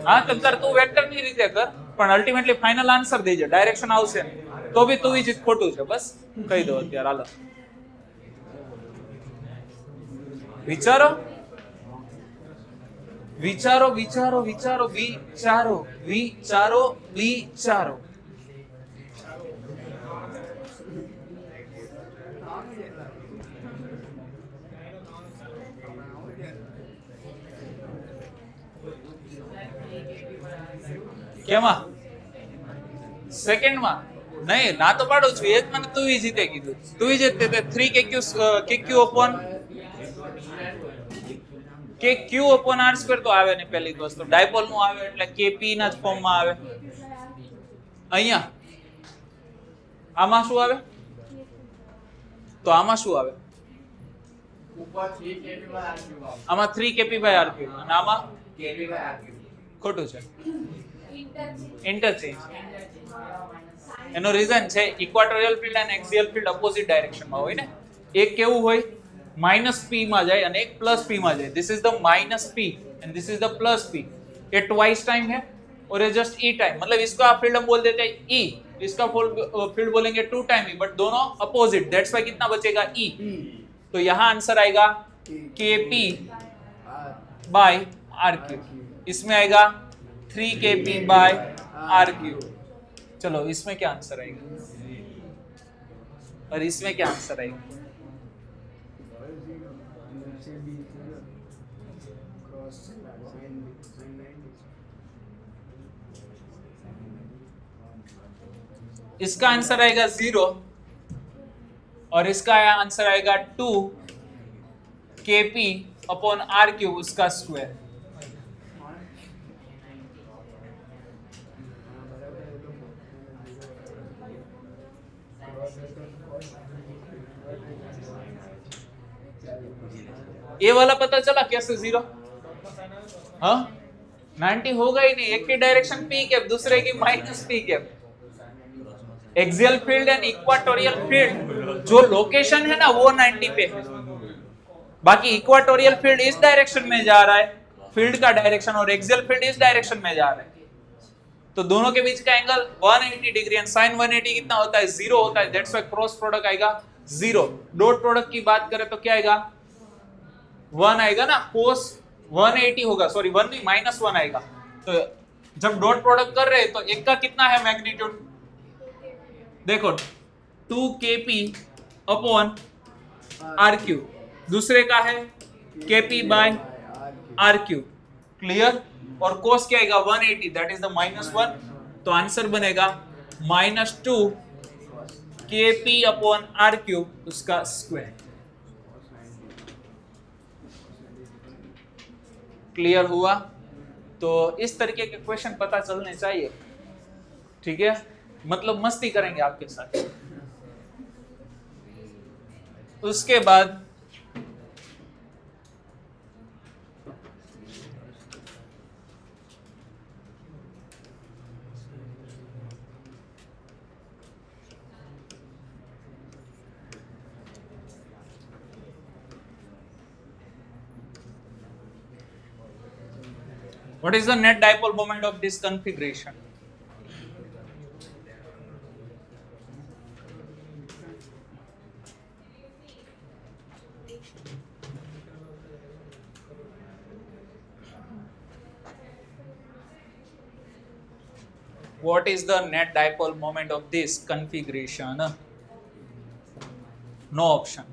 હા તો કર તું વેક્ટર ની રીતે કર, પણ અલ્ટિમેટલી ફાઇનલ આન્સર દેજે, ડાયરેક્શન આવશે ને તો બી તું જ ખોટું છે, બસ કહી દો અત્યારે। હાલો વિચારો વિચારો વિચારો વિચારો વિચારો વિચારો વિચારો। કેમાં? સેકન્ડ માં નહીં, ના તો પાડું છું। એક મને તું જ જીતે કીધું, તું જ જીતે 3 KQ upon KQ upon r² તો આવે ને પહેલી વસ્તુ, ડાયપોલ નું આવે એટલે KP ના જ ફોર્મ માં આવે। અહીંયા આમાં શું આવે? તો આમાં શું આવે? આમાં 3 KP/r³ અને આમાં KP/r³। ખોટું છે, इंटरचेंज। એનો રીઝન છે ઇક્વાટોરિયલ ફીલ્ડ અને એક્સિયલ ફીલ્ડ ઓપોઝિટ ડાયરેક્શન માં હોય ને। એક કેવું હોય? माइनस पी में जाए और एक प्लस पी में जाए. This is the minus P and this is the plus P. ये ट्वाइस टाइम है और ये जस्ट ई टाइम. मतलब इसका आप फील्ड हम बोल देते हैं ई, इसका फील्ड बोलेंगे टू टाइम ई, बट दोनों अपोजिट. दैट्स वाई कितना बचेगा ई. तो यहाँ आंसर आएगा के पी बाय आर क्यू. इसमें आएगा 3 के पी बाय आर क्यू. चलो इसमें क्या आंसर आएगा और इसमें क्या आंसर आएगा? इसका आंसर आएगा 0 और इसका आंसर आएगा 2 के पी अपॉन आर क्यूब उसका स्क्वायर. ये वाला पता चला कैसे 0? हाँ 90 होगा ही नहीं. एक की डायरेक्शन पी कैप, दूसरे की minus P cap. Axial field and equatorial field जो लोकेशन है ना वो 90 पे है. बाकी इक्वाटोरियल फील्ड इस डायरेक्शन में जा रहा है, फील्ड का डायरेक्शन, और एक्सियल फील्ड इस डायरेक्शन में जा रहा है. तो दोनों के बीच का एंगल 180 डिग्री एंड sin 180 कितना होता है? 0 होता है. दैट्स व्हाई क्रॉस प्रोडक्ट आएगा 0. डॉट प्रोडक्ट की बात करें तो क्या आएगा? 1 आएगा ना. cos 180 होगा, सॉरी 1 नहीं -1 आएगा. तो जब डॉट प्रोडक्ट कर रहे हैं तो एक का कितना है मैग्नीट्यूड? देखो 2 kp अपॉन आर क्यूब, दूसरे का है kp by R cube. Clear? और कोस क्या आएगा? 180, दैट इज द -1. तो आंसर बनेगा -2 kp अपॉन आर क्यूब उसका स्क्वायर. क्लियर हुआ? तो इस तरीके के क्वेश्चन पता चलने चाहिए. ठीक है, मतलब मस्ती करेंगे आपके साथ. उसके बाद what is the net dipole moment of this configuration? What is the net dipole moment of this configuration? No option.